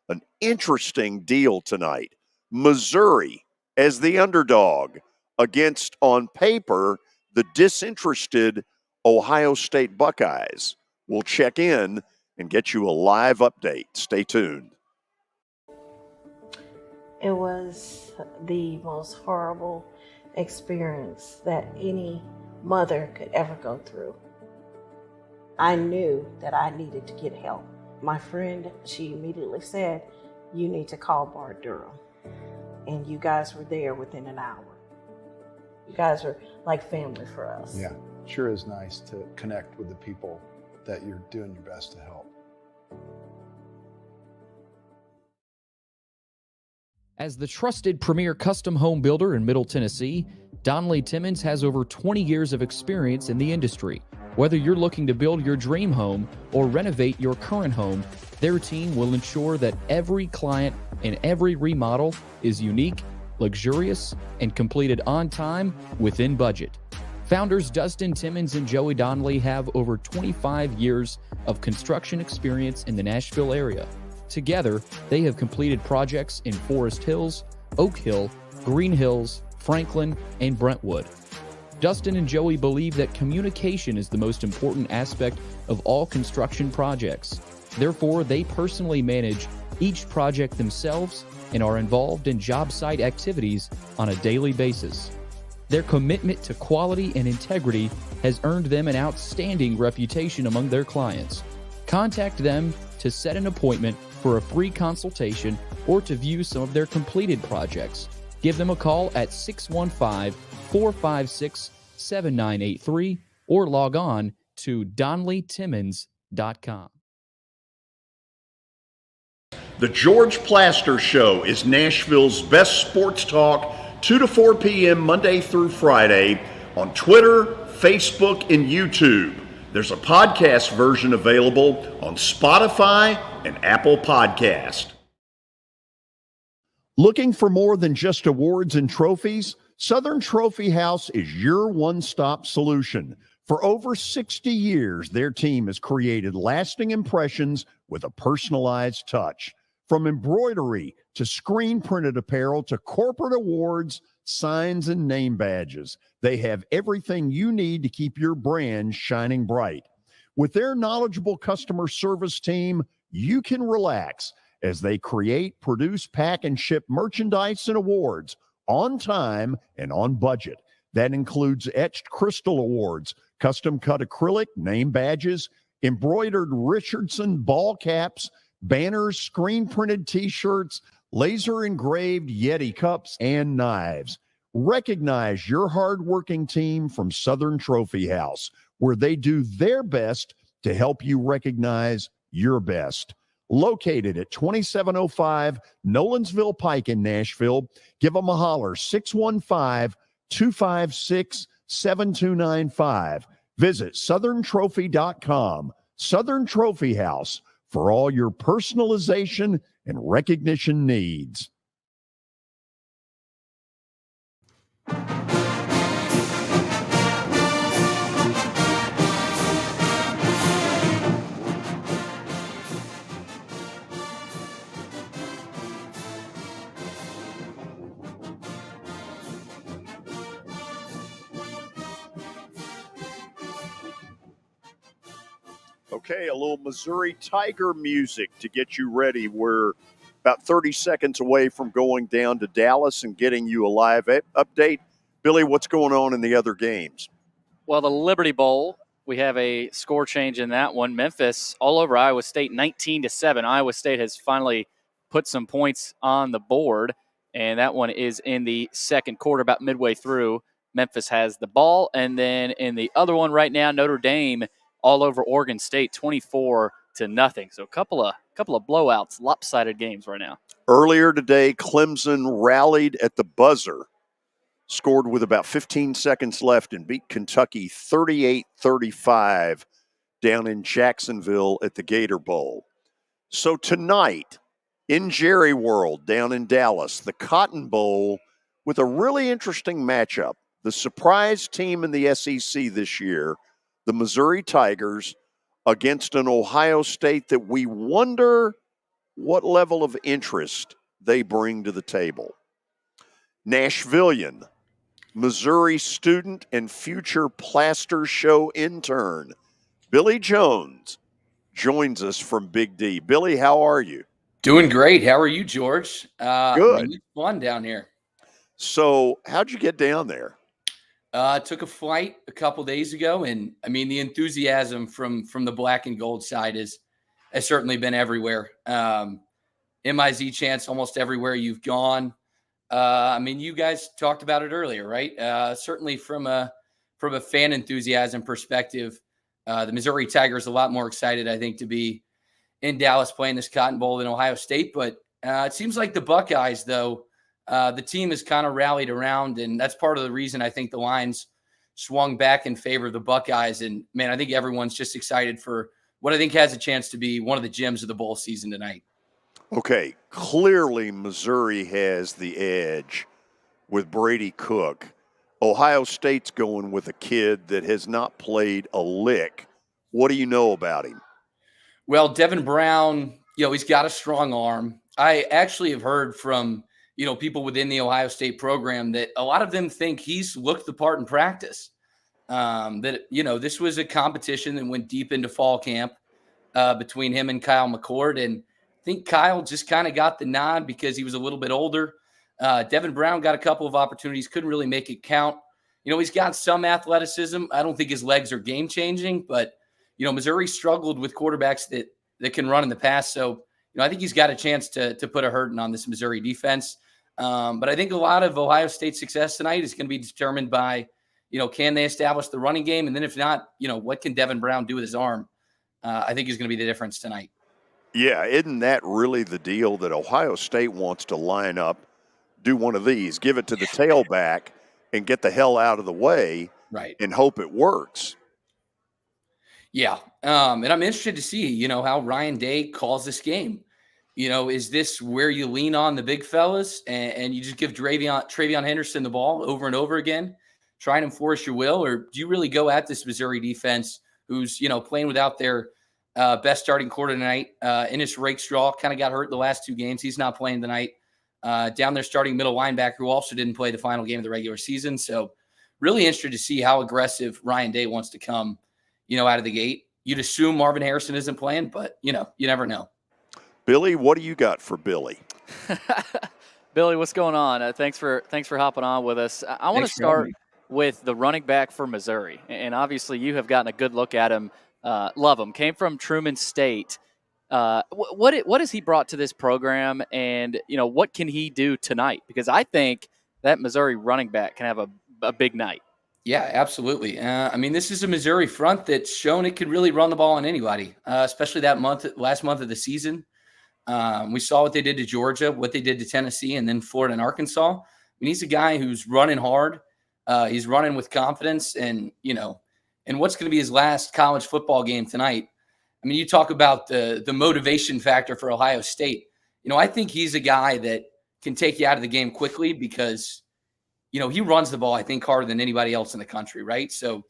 B: an interesting deal tonight. Missouri as the underdog against, on paper, the disinterested Ohio State Buckeyes. We'll check in and get you a live update. Stay tuned.
E: It was the most horrible experience that any mother could ever go through. I knew that I needed to get help. My friend, she immediately said, you need to call Bart Durham. And you guys were there within an hour. You guys are like family for us.
P: Yeah, sure is nice to connect with the people that you're doing your best to help.
G: As the trusted premier custom home builder in Middle Tennessee, Donnelly Timmons has over 20 years of experience in the industry. Whether you're looking to build your dream home or renovate your current home, their team will ensure that every client and every remodel is unique, luxurious, and completed on time within budget. Founders Dustin Timmons and Joey Donnelly have over 25 years of construction experience in the Nashville area. Together, they have completed projects in Forest Hills, Oak Hill, Green Hills, Franklin, and Brentwood. Dustin and Joey believe that communication is the most important aspect of all construction projects. Therefore, they personally manage each project themselves and are involved in job site activities on a daily basis. Their commitment to quality and integrity has earned them an outstanding reputation among their clients. Contact them to set an appointment for a free consultation or to view some of their completed projects. Give them a call at 615-456-7983 or log on to DonnellyTimmons.com.
B: The George Plaster Show is Nashville's best sports talk, 2 to 4 p.m. Monday through Friday on Twitter, Facebook, and YouTube. There's a podcast version available on Spotify and Apple Podcast. Looking for more than just awards and trophies? Southern Trophy House is your one-stop solution. For over 60 years, their team has created lasting impressions with a personalized touch. From embroidery to screen-printed apparel to corporate awards, signs, and name badges, they have everything you need to keep your brand shining bright. With their knowledgeable customer service team, you can relax as they create, produce, pack, and ship merchandise and awards on time and on budget. That includes etched crystal awards, custom-cut acrylic, name badges, embroidered Richardson ball caps, banners, screen-printed T-shirts, laser-engraved Yeti cups, and knives.
K: Recognize your hardworking team from Southern Trophy House, where they do their best to help you recognize your best. Located at 2705 Nolensville Pike in Nashville, give them a holler, 615-256-7295. Visit southerntrophy.com. Southern Trophy House, for all your personalization and recognition needs.
B: Okay, a little Missouri Tiger music to get you ready. We're about 30 seconds away from going down to Dallas and getting you a live update. Billy, what's going on in the other games?
C: Well, the Liberty Bowl, we have a score change in that one. Memphis all over Iowa State, 19-7. Iowa State has finally put some points on the board, and that one is in the second quarter, about midway through. Memphis has the ball, and then in the other one right now, Notre Dame all over Oregon State, 24-0. So a couple of blowouts, lopsided games right now.
B: Earlier today, Clemson rallied at the buzzer, scored with about 15 seconds left, and beat Kentucky 38-35 down in Jacksonville at the Gator Bowl. So tonight, in Jerry World down in Dallas, the Cotton Bowl with a really interesting matchup. The surprise team in the SEC this year, the Missouri Tigers, against an Ohio State that we wonder what level of interest they bring to the table. Nashvillian, Missouri student and future Plaster Show intern, Billy Jones, joins us from Big D. Billy, how are you?
Q: Doing great. How are you, George?
B: Good.
Q: It's fun down here.
B: So how'd you get down there?
Q: Took a flight a couple days ago, and I mean the enthusiasm from the black and gold side has certainly been everywhere. MIZ chants almost everywhere you've gone. I mean, you guys talked about it earlier, right? Certainly from a fan enthusiasm perspective, the Missouri Tigers a lot more excited, I think, to be in Dallas playing this Cotton Bowl than Ohio State. But it seems like the Buckeyes, though, the team has kind of rallied around, and that's part of the reason I think the lines swung back in favor of the Buckeyes. And, man, I think everyone's just excited for what I think has a chance to be one of the gems of the bowl season tonight.
B: Okay, clearly Missouri has the edge with Brady Cook. Ohio State's going with a kid that has not played a lick. What do you know about him?
Q: Well, Devin Brown, he's got a strong arm. I actually have heard from, people within the Ohio State program that a lot of them think he's looked the part in practice. That, this was a competition that went deep into fall camp between him and Kyle McCord. And I think Kyle just kind of got the nod because he was a little bit older. Devin Brown got a couple of opportunities, couldn't really make it count. He's got some athleticism. I don't think his legs are game-changing, but, Missouri struggled with quarterbacks that can run in the pass. So, I think he's got a chance to put a hurting on this Missouri defense. But I think a lot of Ohio State's success tonight is going to be determined by, can they establish the running game? And then if not, what can Devin Brown do with his arm? I think is going to be the difference tonight.
B: Yeah, isn't that really the deal that Ohio State wants to line up, do one of these, give it to the tailback, and get the hell out of the way,
Q: right,
B: and hope it works?
Q: Yeah, and I'm interested to see, how Ryan Day calls this game. Is this where you lean on the big fellas and you just give Travion Henderson the ball over and over again, try and enforce your will? Or do you really go at this Missouri defense who's, playing without their best starting quarter tonight? Ennis Rakestraw kind of got hurt the last two games. He's not playing tonight. Down there starting middle linebacker who also didn't play the final game of the regular season. So really interested to see how aggressive Ryan Day wants to come, out of the gate. You'd assume Marvin Harrison isn't playing, but, you never know.
B: Billy, what do you got for Billy?
C: Billy, what's going on? Thanks for hopping on with us. I want to start with the running back for Missouri, and obviously you have gotten a good look at him. Love him. Came from Truman State. What has he brought to this program, and what can he do tonight? Because I think that Missouri running back can have a big night.
Q: Yeah, absolutely. I mean, this is a Missouri front that's shown it could really run the ball on anybody, especially last month of the season. We saw what they did to Georgia, what they did to Tennessee, and then Florida and Arkansas. I mean, he's a guy who's running hard. He's running with confidence, and what's going to be his last college football game tonight. I mean, you talk about the motivation factor for Ohio State. I think he's a guy that can take you out of the game quickly because, he runs the ball, I think, harder than anybody else in the country, right? So,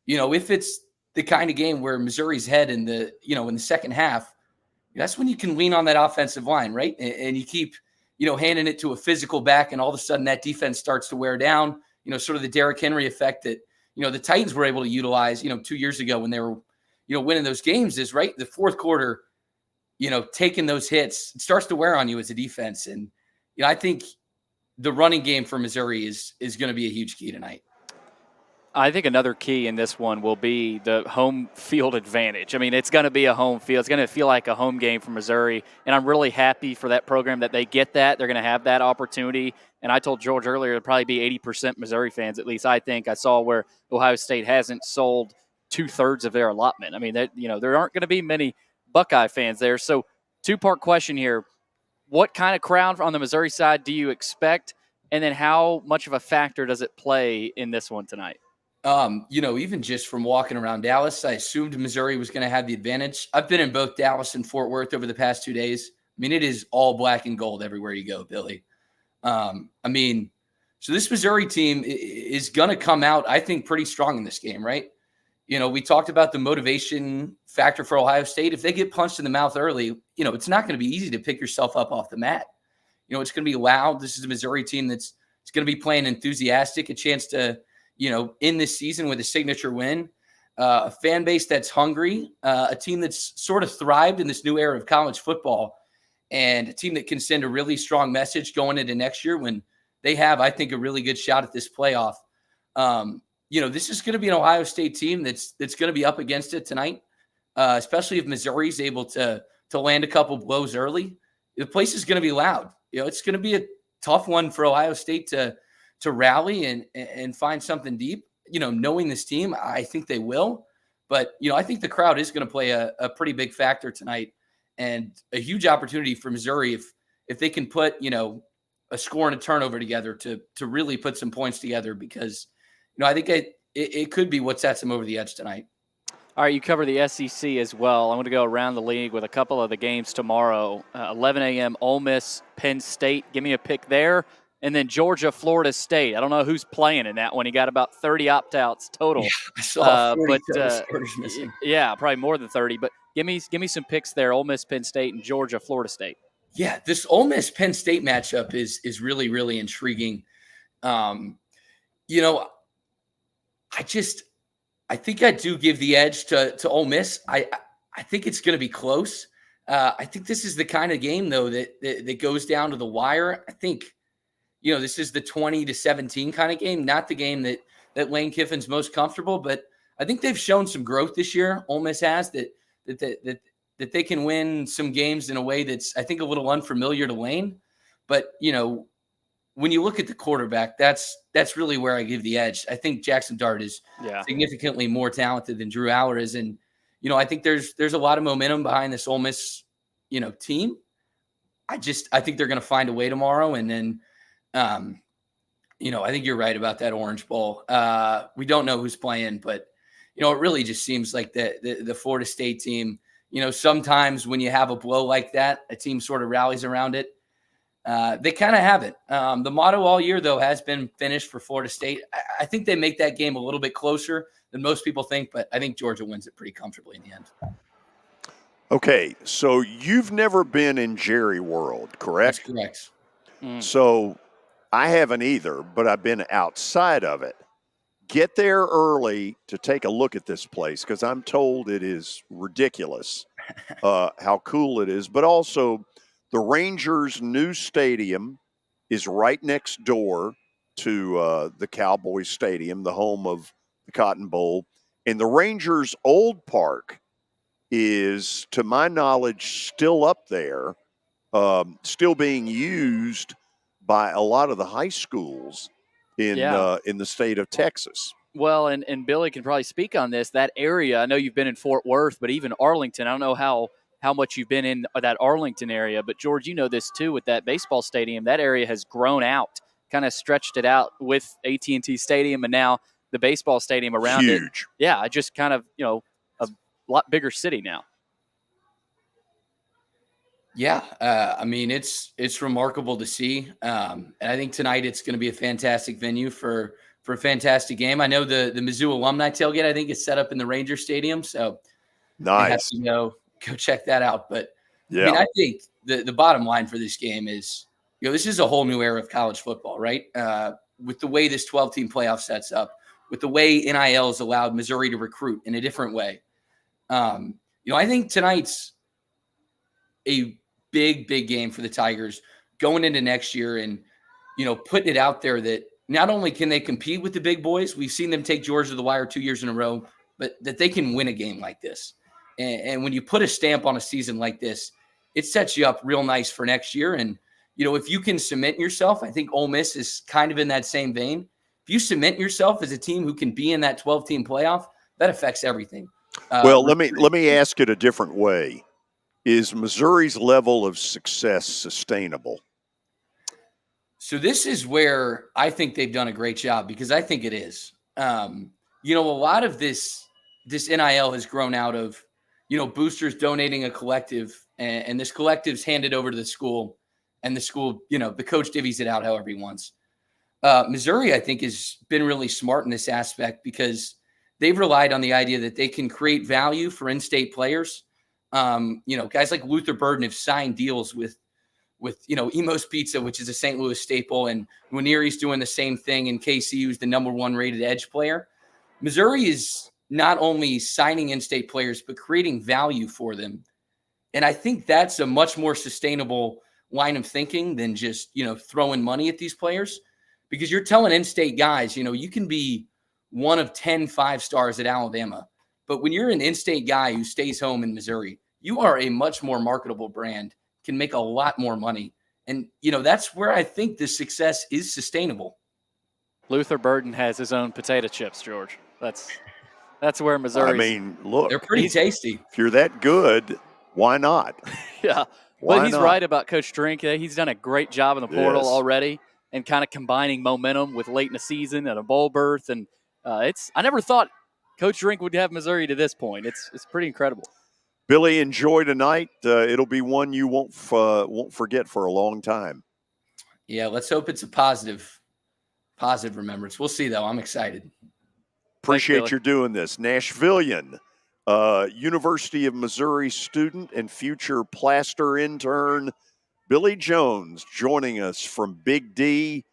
Q: if it's the kind of game where Missouri's head in the second half, that's when you can lean on that offensive line, right? And you keep, handing it to a physical back, and all of a sudden that defense starts to wear down, sort of the Derrick Henry effect that, the Titans were able to utilize, 2 years ago when they were, winning those games is, right, the fourth quarter, taking those hits, it starts to wear on you as a defense. And, I think the running game for Missouri is going to be a huge key tonight.
C: I think another key in this one will be the home field advantage. I mean, it's going to be a home field. It's going to feel like a home game for Missouri, and I'm really happy for that program that they get that. They're going to have that opportunity. And I told George earlier it'll probably be 80% Missouri fans, at least I think. I saw where Ohio State hasn't sold 2/3 of their allotment. I mean, there aren't going to be many Buckeye fans there. So two-part question here. What kind of crowd on the Missouri side do you expect? And then how much of a factor does it play in this one tonight?
Q: Even just from walking around Dallas, I assumed Missouri was going to have the advantage. I've been in both Dallas and Fort Worth over the past 2 days. I mean, it is all black and gold everywhere you go, Billy. So this Missouri team is going to come out, I think, pretty strong in this game, right? We talked about the motivation factor for Ohio State. If they get punched in the mouth early, it's not going to be easy to pick yourself up off the mat. It's going to be loud. This is a Missouri team it's going to be playing enthusiastic, a chance to, in this season with a signature win, a fan base that's hungry, a team that's sort of thrived in this new era of college football, and a team that can send a really strong message going into next year when they have, I think, a really good shot at this playoff. This is going to be an Ohio State team that's going to be up against it tonight, especially if Missouri's able to land a couple blows early. The place is going to be loud. It's going to be a tough one for Ohio State to rally and find something deep. Knowing this team, I think they will. But, I think the crowd is going to play a pretty big factor tonight, and a huge opportunity for Missouri if they can put, a score and a turnover together to really put some points together, because, I think it could be what sets them over the edge tonight.
C: All right, you cover the SEC as well. I'm going to go around the league with a couple of the games tomorrow. 11 a.m. Ole Miss, Penn State. Give me a pick there. And then Georgia, Florida State. I don't know who's playing in that one. You got about 30 opt-outs total.
Q: Yeah, I saw 40 starters missing.
C: Yeah, probably more than 30. But give me some picks there. Ole Miss, Penn State, and Georgia, Florida State.
Q: Yeah, this Ole Miss Penn State matchup is really, really intriguing. I think I do give the edge to Ole Miss. I think it's going to be close. I think this is the kind of game, though, that goes down to the wire. I think, this is the 20-17 kind of game, not the game that Lane Kiffin's most comfortable. But I think they've shown some growth this year. Ole Miss has that they can win some games in a way that's, I think, a little unfamiliar to Lane. But, when you look at the quarterback, that's really where I give the edge. I think Jackson Dart is significantly more talented than Drew Aller is. And, I think there's a lot of momentum behind this Ole Miss, team. I think they're going to find a way tomorrow. And then, I think you're right about that Orange Bowl. We don't know who's playing, but, it really just seems like the Florida State team, sometimes when you have a blow like that, a team sort of rallies around it. They kind of haven't. The motto all year, though, has been finished for Florida State. I think they make that game a little bit closer than most people think, but I think Georgia wins it pretty comfortably in the end.
B: Okay, so you've never been in Jerry World, correct?
Q: That's correct.
B: So I haven't either, but I've been outside of it. Get there early to take a look at this place, because I'm told it is ridiculous how cool it is, but also the Rangers' new stadium is right next door to the Cowboys Stadium, the home of the Cotton Bowl. And the Rangers' old park is, to my knowledge, still up there, still being used by a lot of the high schools in the state of Texas.
C: Well, and Billy can probably speak on this. That area, I know you've been in Fort Worth, but even Arlington, I don't know how much you've been in that Arlington area. But, George, you know this too with that baseball stadium. That area has grown out, kind of stretched it out with AT&T Stadium and now the baseball stadium around it.
B: Huge.
C: Yeah, just kind of, a lot bigger city now.
Q: Yeah, I mean, it's remarkable to see. And I think tonight it's going to be a fantastic venue for a fantastic game. I know the Mizzou alumni tailgate, I think, is set up in the Ranger Stadium. So I have to go check that out. But
B: yeah.
Q: I mean, I think the bottom line for this game is, this is a whole new era of college football, right? With the way this 12-team playoff sets up, with the way NIL has allowed Missouri to recruit in a different way. I think tonight's a big game for the Tigers going into next year and, putting it out there that not only can they compete with the big boys, we've seen them take Georgia to the wire 2 years in a row, but that they can win a game like this. And when you put a stamp on a season like this, it sets you up real nice for next year. And, if you can cement yourself, I think Ole Miss is kind of in that same vein. If you cement yourself as a team who can be in that 12-team playoff, that affects everything.
B: Well, let me ask it a different way. Is Missouri's level of success sustainable?
Q: So this is where I think they've done a great job, because I think it is. A lot of this NIL has grown out of, boosters donating a collective, and this collective's handed over to the school, and the school, the coach divvies it out however he wants. Missouri, I think, has been really smart in this aspect because they've relied on the idea that they can create value for in-state players. Guys like Luther Burden have signed deals with Emo's Pizza, which is a St. Louis staple, and Waneri's doing the same thing in KC, who's the number 1 rated edge player. Missouri is not only signing in-state players, but creating value for them. And I think that's a much more sustainable line of thinking than just, throwing money at these players, because you're telling in-state guys, you can be one of 10 5-stars at Alabama, but when you're an in-state guy who stays home in Missouri, you are a much more marketable brand, can make a lot more money. And, that's where I think the success is sustainable.
C: Luther Burden has his own potato chips, George. That's where Missouri.
B: I mean, look.
Q: They're pretty tasty.
B: If you're that good, why not?
C: Yeah. But he's right about Coach Drink. He's done a great job in the portal already and kind of combining momentum with late in the season and a bowl berth. And I never thought Coach Drink would have Missouri to this point. It's pretty incredible.
B: Billy, enjoy tonight. It'll be one you won't forget for a long time.
Q: Yeah, let's hope it's a positive remembrance. We'll see, though. I'm excited.
B: Appreciate you doing this. Nashvilleian, University of Missouri student and future plaster intern Billy Jones joining us from Big D.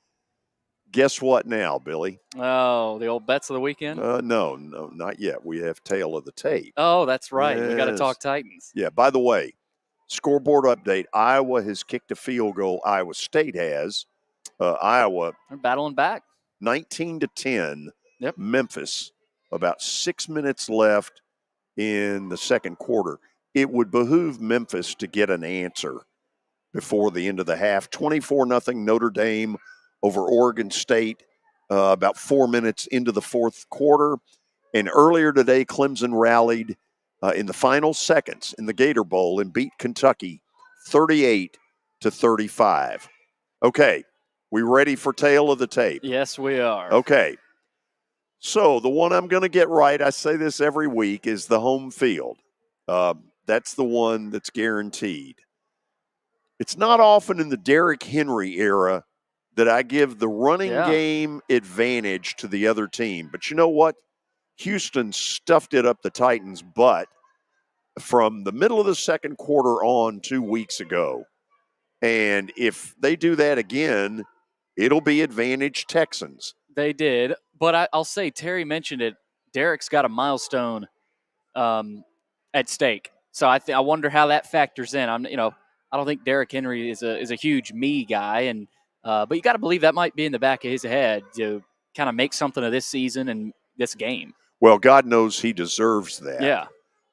B: Guess what now, Billy?
C: Oh, the old bets of the weekend?
B: No, not yet. We have tail of the tape.
C: Oh, that's right.
B: Yes.
C: We got to talk Titans.
B: Yeah, by the way, scoreboard update. Iowa has kicked a field goal. Iowa State has. Iowa.
C: They're battling back.
B: 19-10.
C: Yep.
B: Memphis. About 6 minutes left in the second quarter. It would behoove Memphis to get an answer before the end of the half. 24-0 Notre Dame over Oregon State about 4 minutes into the fourth quarter. And earlier today, Clemson rallied in the final seconds in the Gator Bowl and beat Kentucky 38-35. Okay, we ready for tail of the tape?
C: Yes, we are.
B: Okay. So the one I'm going to get right, I say this every week, is the home field. That's the one that's guaranteed. It's not often in the Derrick Henry era that I give the running game advantage to the other team. But you know what? Houston stuffed it up the Titans' butt from the middle of the second quarter on 2 weeks ago. And if they do that again, it'll be advantage Texans.
C: They did. But I'll say, Terry mentioned it, Derrick's got a milestone at stake. So I wonder how that factors in. I don't think Derrick Henry is a huge me guy, and but you got to believe that might be in the back of his head to kind of make something of this season and this game.
B: Well, God knows he deserves that.
C: Yeah.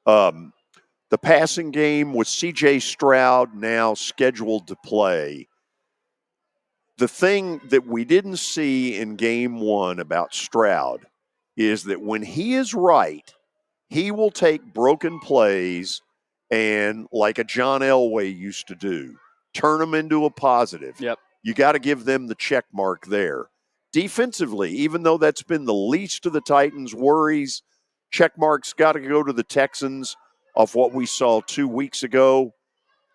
B: The passing game with C.J. Stroud now scheduled to play. The thing that we didn't see in game one about Stroud is that when he is right, he will take broken plays and, like a John Elway used to do, turn them into a positive.
C: Yep.
B: You got to give them the check mark there. Defensively, even though that's been the least of the Titans' worries, check marks got to go to the Texans of what we saw 2 weeks ago.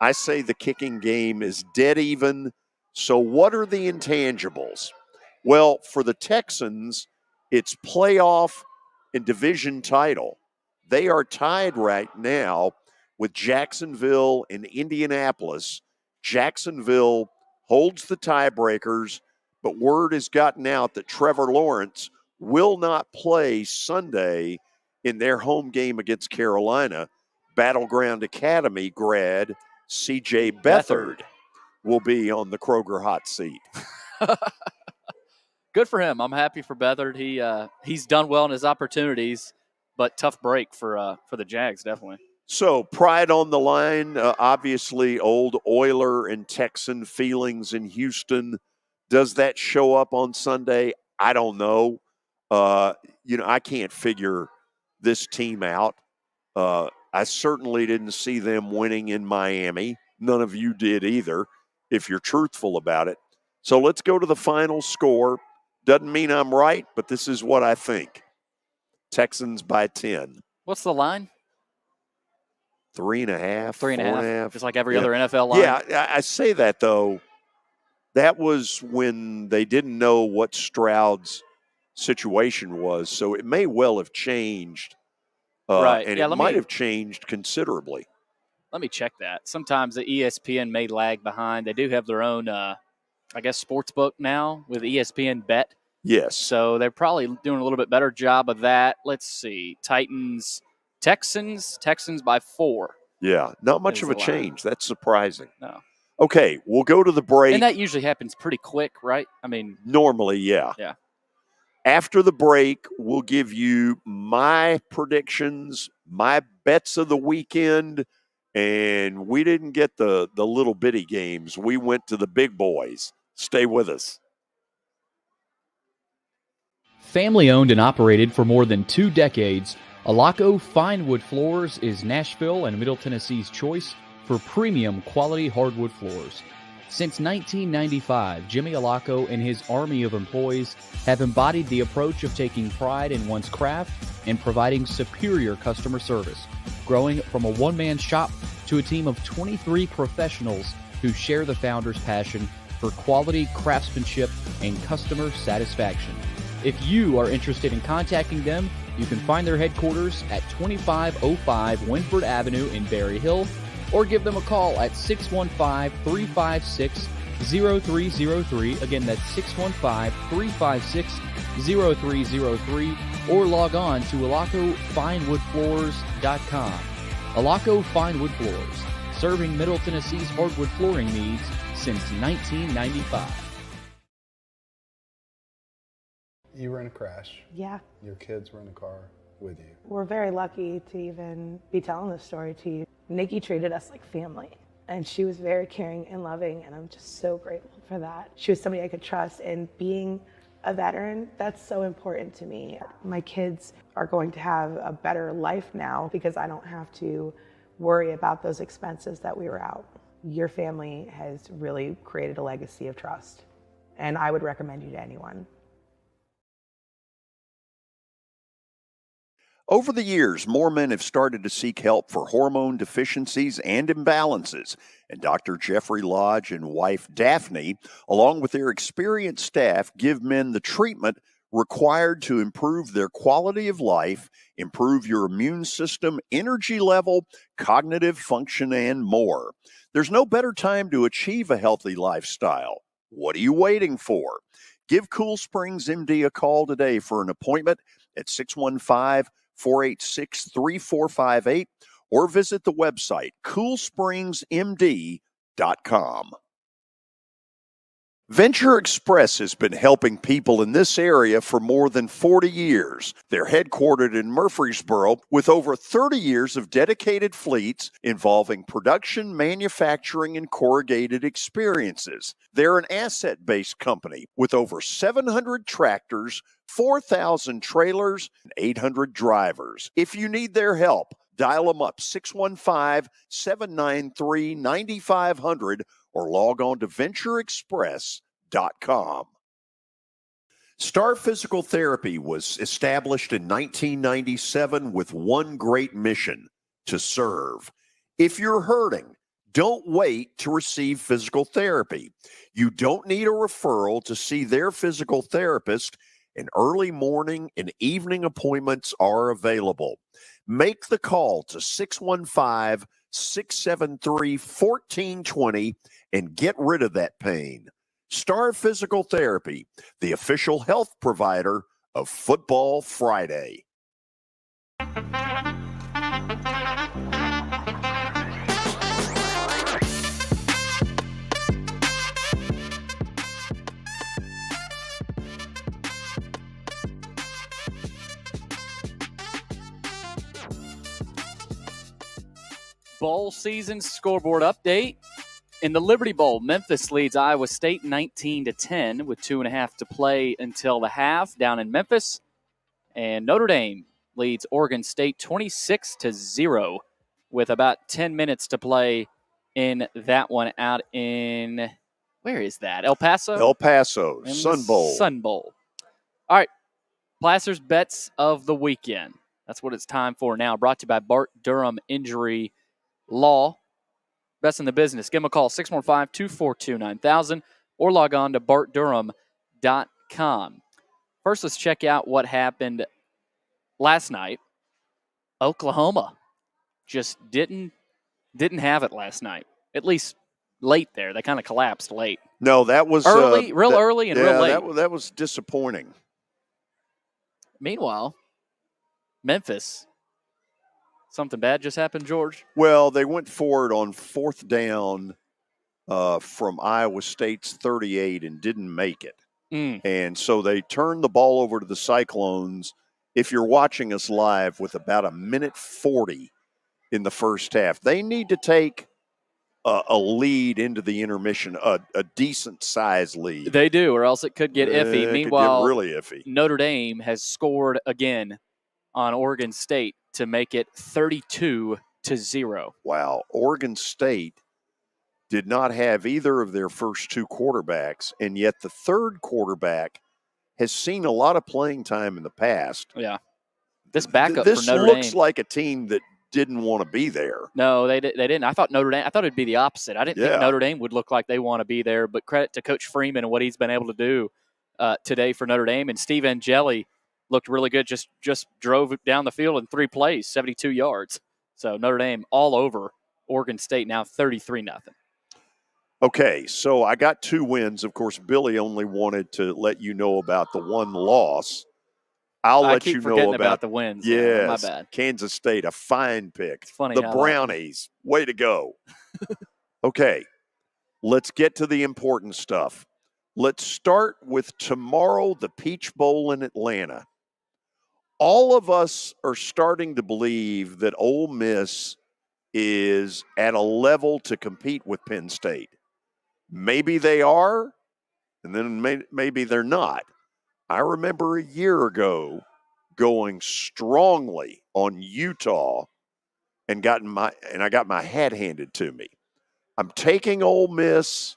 B: I say the kicking game is dead even. So what are the intangibles? Well, for the Texans, it's playoff and division title. They are tied right now with Jacksonville and Indianapolis. Jacksonville holds the tiebreakers, but word has gotten out that Trevor Lawrence will not play Sunday in their home game against Carolina. Battleground Academy grad C.J. Beathard will be on the Kroger hot seat.
C: Good for him. I'm happy for Beathard. He's done well in his opportunities, but tough break for the Jags, definitely.
B: So pride on the line. Obviously, old Oiler and Texan feelings in Houston. Does that show up on Sunday? I don't know. I can't figure this team out. I certainly didn't see them winning in Miami. None of you did either, if you're truthful about it. So let's go to the final score. Doesn't mean I'm right, but this is what I think. Texans by 10.
C: What's the line?
B: 3.5,
C: 3.5. Just like every other NFL line.
B: Yeah, I say that, though. That was when they didn't know what Stroud's situation was, so it may well have changed.
C: Right.
B: And it might have changed considerably.
C: Let me check that. Sometimes the ESPN may lag behind. They do have their own, sports book now with ESPN Bet.
B: Yes.
C: So they're probably doing a little bit better job of that. Let's see. Texans by 4.
B: Yeah, not much of a change. That's surprising.
C: No.
B: Okay, we'll go to the break.
C: And that usually happens pretty quick, right? I mean,
B: normally, yeah.
C: Yeah.
B: After the break, we'll give you my predictions, my bets of the weekend, and we didn't get the little bitty games. We went to the big boys. Stay with us.
G: Family owned and operated for more than 2 decades, Alaco Fine Wood Floors is Nashville and Middle Tennessee's choice for premium quality hardwood floors. Since 1995, Jimmy Alaco and his army of employees have embodied the approach of taking pride in one's craft and providing superior customer service, growing from a one-man shop to a team of 23 professionals who share the founder's passion for quality craftsmanship and customer satisfaction. If you are interested in contacting them, you can find their headquarters at 2505 Winford Avenue in Berry Hill, or give them a call at 615-356-0303. Again, that's 615-356-0303, or log on to alacofinewoodfloors.com. Alaco Fine Wood Floors, serving Middle Tennessee's hardwood flooring needs since 1995.
P: You were in a crash.
N: Yeah.
P: Your kids were in the car with you.
N: We're very lucky to even be telling this story to you. Nikki treated us like family, and she was very caring and loving, and I'm just so grateful for that. She was somebody I could trust, and being a veteran, that's so important to me. My kids are going to have a better life now because I don't have to worry about those expenses that we were out. Your family has really created a legacy of trust, and I would recommend you to anyone.
B: Over the years, more men have started to seek help for hormone deficiencies and imbalances, and Dr. Jeffrey Lodge and wife Daphne, along with their experienced staff, give men the treatment required to improve their quality of life, improve your immune system, energy level, cognitive function, and more. There's no better time to achieve a healthy lifestyle. What are you waiting for? Give Cool Springs MD a call today for an appointment at 615-486-3458 or visit the website coolspringsmd.com. Venture Express has been helping people in this area for more than 40 years. They're headquartered in Murfreesboro with over 30 years of dedicated fleets involving production, manufacturing, and corrugated experiences. They're an asset-based company with over 700 tractors, 4,000 trailers, and 800 drivers. If you need their help, dial them up 615-793-9500 or log on to ventureexpress.com. Star Physical Therapy was established in 1997 with one great mission: to serve. If you're hurting, don't wait to receive physical therapy. You don't need a referral to see their physical therapist, and early morning and evening appointments are available. Make the call to 615-673-1420 and get rid of that pain. Star Physical Therapy, the official health provider of Football Friday.
C: Bowl season scoreboard update. In the Liberty Bowl, Memphis leads Iowa State 19-10 with 2.5 to play until the half down in Memphis. And Notre Dame leads Oregon State 26-0 with about 10 minutes to play in that one out in, where is that? El Paso?
B: El Paso, Sun Bowl.
C: Sun Bowl. All right, Placer's Bets of the Weekend. That's what it's time for now. Brought to you by Bart Durham Injury Law. Best in the business. Give them a call, 615-242-9000, or log on to bartdurham.com. First, let's check out what happened last night. Oklahoma just didn't have it last night, at least late there. They kind of collapsed late.
B: No, that was
C: early, early and real late.
B: That was disappointing.
C: Meanwhile, Memphis, something bad just happened, George?
B: Well, they went for it on fourth down from Iowa State's 38 and didn't make it. And so they turned the ball over to the Cyclones, if you're watching us live, with about 1:40 in the first half. They need to take a lead into the intermission, a decent-sized lead.
C: They do, or else it could get iffy. Meanwhile,
B: could get really iffy.
C: Notre Dame has scored again on Oregon State to make it 32-0.
B: Wow. Oregon State did not have either of their first two quarterbacks, and yet the third quarterback has seen a lot of playing time in the past.
C: Yeah. This backup
B: this
C: for Notre Dame
B: looks like a team that didn't want to be there.
C: No, they didn't. I thought it'd be the opposite. I didn't think Notre Dame would look like they want to be there, but credit to Coach Freeman and what he's been able to do today for Notre Dame. And Steve Angeli looked really good, just drove it down the field in 3 plays, 72 yards. So Notre Dame all over Oregon State now 33-0.
B: Okay, so I got 2 wins. Of course, Billy only wanted to let you know about the one loss. I'll let you know
C: about the wins.
B: Yes,
C: my bad.
B: Kansas State, a fine pick.
C: It's funny.
B: The Brownies, way to go. Okay, let's get to the important stuff. Let's start with tomorrow, the Peach Bowl in Atlanta. All of us are starting to believe that Ole Miss is at a level to compete with Penn State. Maybe they are, and then maybe they're not. I remember a year ago going strongly on Utah and I got my hat handed to me. I'm taking Ole Miss,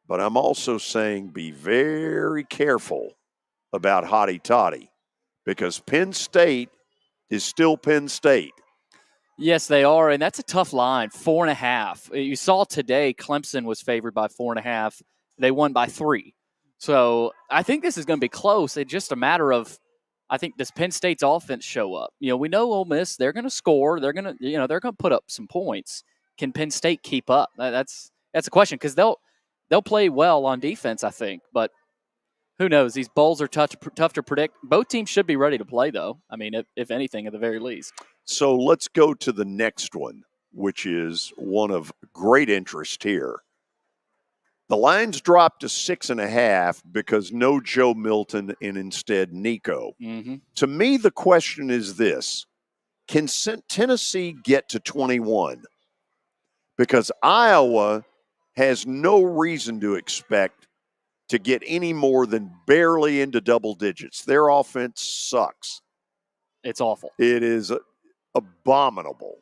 B: but I'm also saying be very careful about Hotty Toddy, because Penn State is still Penn State.
C: Yes, they are, and that's a tough line, 4.5. You saw today Clemson was favored by 4.5. They won by 3. So I think this is going to be close. It's just a matter of, I think, does Penn State's offense show up? You know, we know Ole Miss, they're going to score. They're going to, they're going to put up some points. Can Penn State keep up? That's a question, because they'll play well on defense, I think. But who knows? These bowls are tough to predict. Both teams should be ready to play, though. I mean, if anything, at the very least.
B: So let's go to the next one, which is one of great interest here. The line's dropped to 6.5 because no Joe Milton and instead Nico.
C: Mm-hmm.
B: To me, the question is this. Can Tennessee get to 21? Because Iowa has no reason to expect to get any more than barely into double digits. Their offense sucks.
C: It's awful.
B: It is abominable.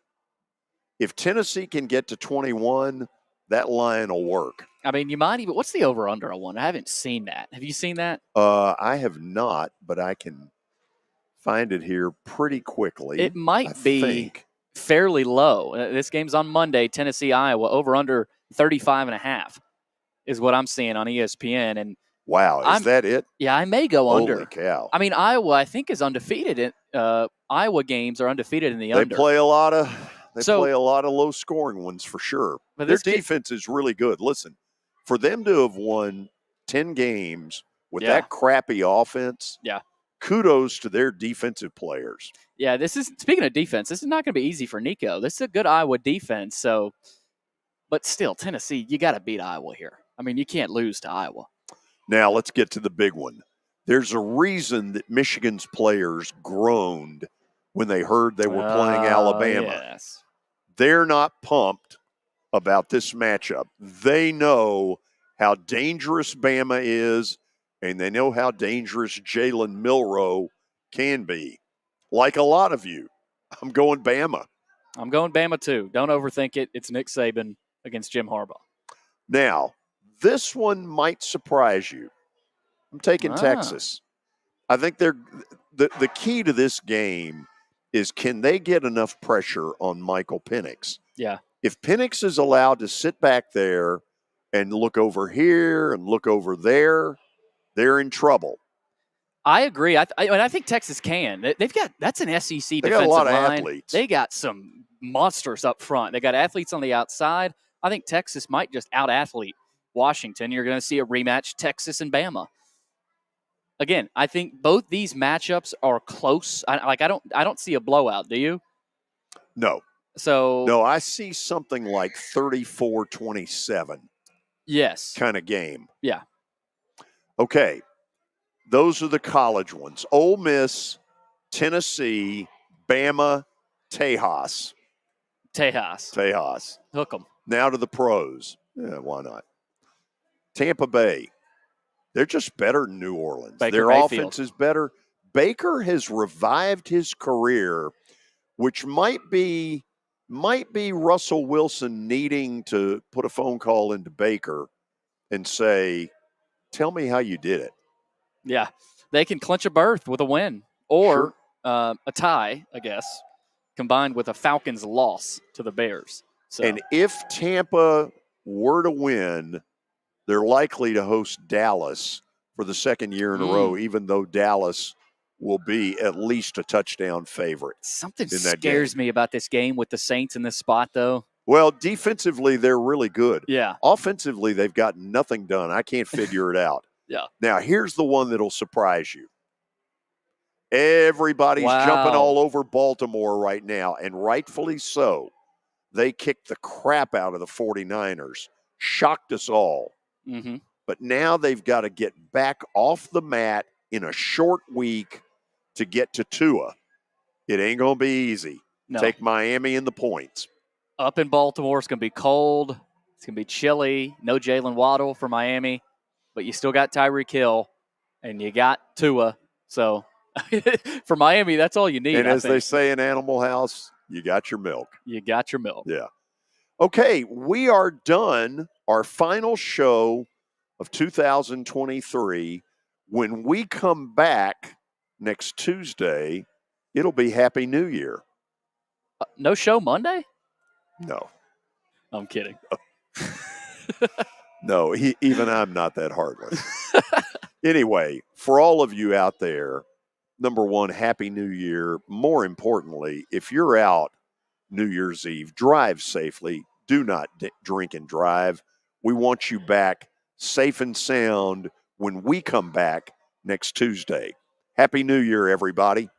B: If Tennessee can get to 21, that line will work.
C: I mean, you might even – what's the over-under on one? I haven't seen that. Have you seen that?
B: I have not, but I can find it here pretty quickly.
C: It might be fairly low. This game's on Monday, Tennessee, Iowa. Over-under 35.5 is what I'm seeing on ESPN. And
B: wow, is that it?
C: Yeah, I may go under.
B: Holy cow.
C: I mean, Iowa, I think, is undefeated. Iowa games are undefeated in the under.
B: They play a lot of low-scoring ones for sure.
C: But
B: their defense is really good. Listen, for them to have won 10 games with that crappy offense, kudos to their defensive players.
C: Yeah, speaking of defense, this is not going to be easy for Nico. This is a good Iowa defense. But still, Tennessee, you got to beat Iowa here. I mean, you can't lose to Iowa.
B: Now, let's get to the big one. There's a reason that Michigan's players groaned when they heard they were playing Alabama.
C: Yes.
B: They're not pumped about this matchup. They know how dangerous Bama is, and they know how dangerous Jalen Milroe can be. Like a lot of you, I'm going Bama.
C: I'm going Bama too. Don't overthink it. It's Nick Saban against Jim Harbaugh.
B: Now, this one might surprise you. I'm taking Texas. I think the key to this game is, can they get enough pressure on Michael Penix?
C: Yeah.
B: If Penix is allowed to sit back there and look over here and look over there, they're in trouble.
C: I agree. I think Texas can. That's an SEC defensive line.
B: They got a lot of athletes.
C: They got some monsters up front. They got athletes on the outside. I think Texas might just out-athlete Washington. You're going to see a rematch, Texas and Bama. Again, I think both these matchups are close. I don't see a blowout. Do you?
B: No. No, I see something like 34-27.
C: Yes.
B: Kind of game.
C: Yeah.
B: Okay. Those are the college ones. Ole Miss, Tennessee, Bama, Tejas.
C: Hook them.
B: Now to the pros. Yeah, why not? Tampa Bay. They're just better than New Orleans. Their offense is better. Baker has revived his career, which might be Russell Wilson needing to put a phone call into Baker and say, tell me how you did it.
C: Yeah. They can clinch a berth with a win or a tie, I guess, combined with a Falcons loss to the Bears. So.
B: And if Tampa were to win, they're likely to host Dallas for the second year in a row, even though Dallas will be at least a touchdown favorite.
C: Something scares me about this game with the Saints in this spot, though.
B: Well, defensively, they're really good.
C: Yeah.
B: Offensively, they've got nothing done. I can't figure it out.
C: Yeah.
B: Now, here's the one that'll surprise you. Everybody's jumping all over Baltimore right now, and rightfully so. They kicked the crap out of the 49ers, shocked us all.
C: Mm-hmm.
B: But now they've got to get back off the mat in a short week to get to Tua. It ain't going to be easy.
C: No.
B: Take Miami in the points.
C: Up in Baltimore, it's going to be cold. It's going to be chilly. No Jalen Waddle for Miami. But you still got Tyreek Hill, and you got Tua. So for Miami, that's all you need.
B: And as they say in Animal House, you got your milk.
C: You got your milk.
B: Yeah. Okay, we are done. Our final show of 2023. When we come back next Tuesday, it'll be Happy New Year.
C: No show Monday?
B: No.
C: I'm kidding.
B: No, even I'm not that heartless. Anyway, for all of you out there, number one, Happy New Year. More importantly, if you're out New Year's Eve, drive safely. Do not drink and drive. We want you back safe and sound when we come back next Tuesday. Happy New Year, everybody.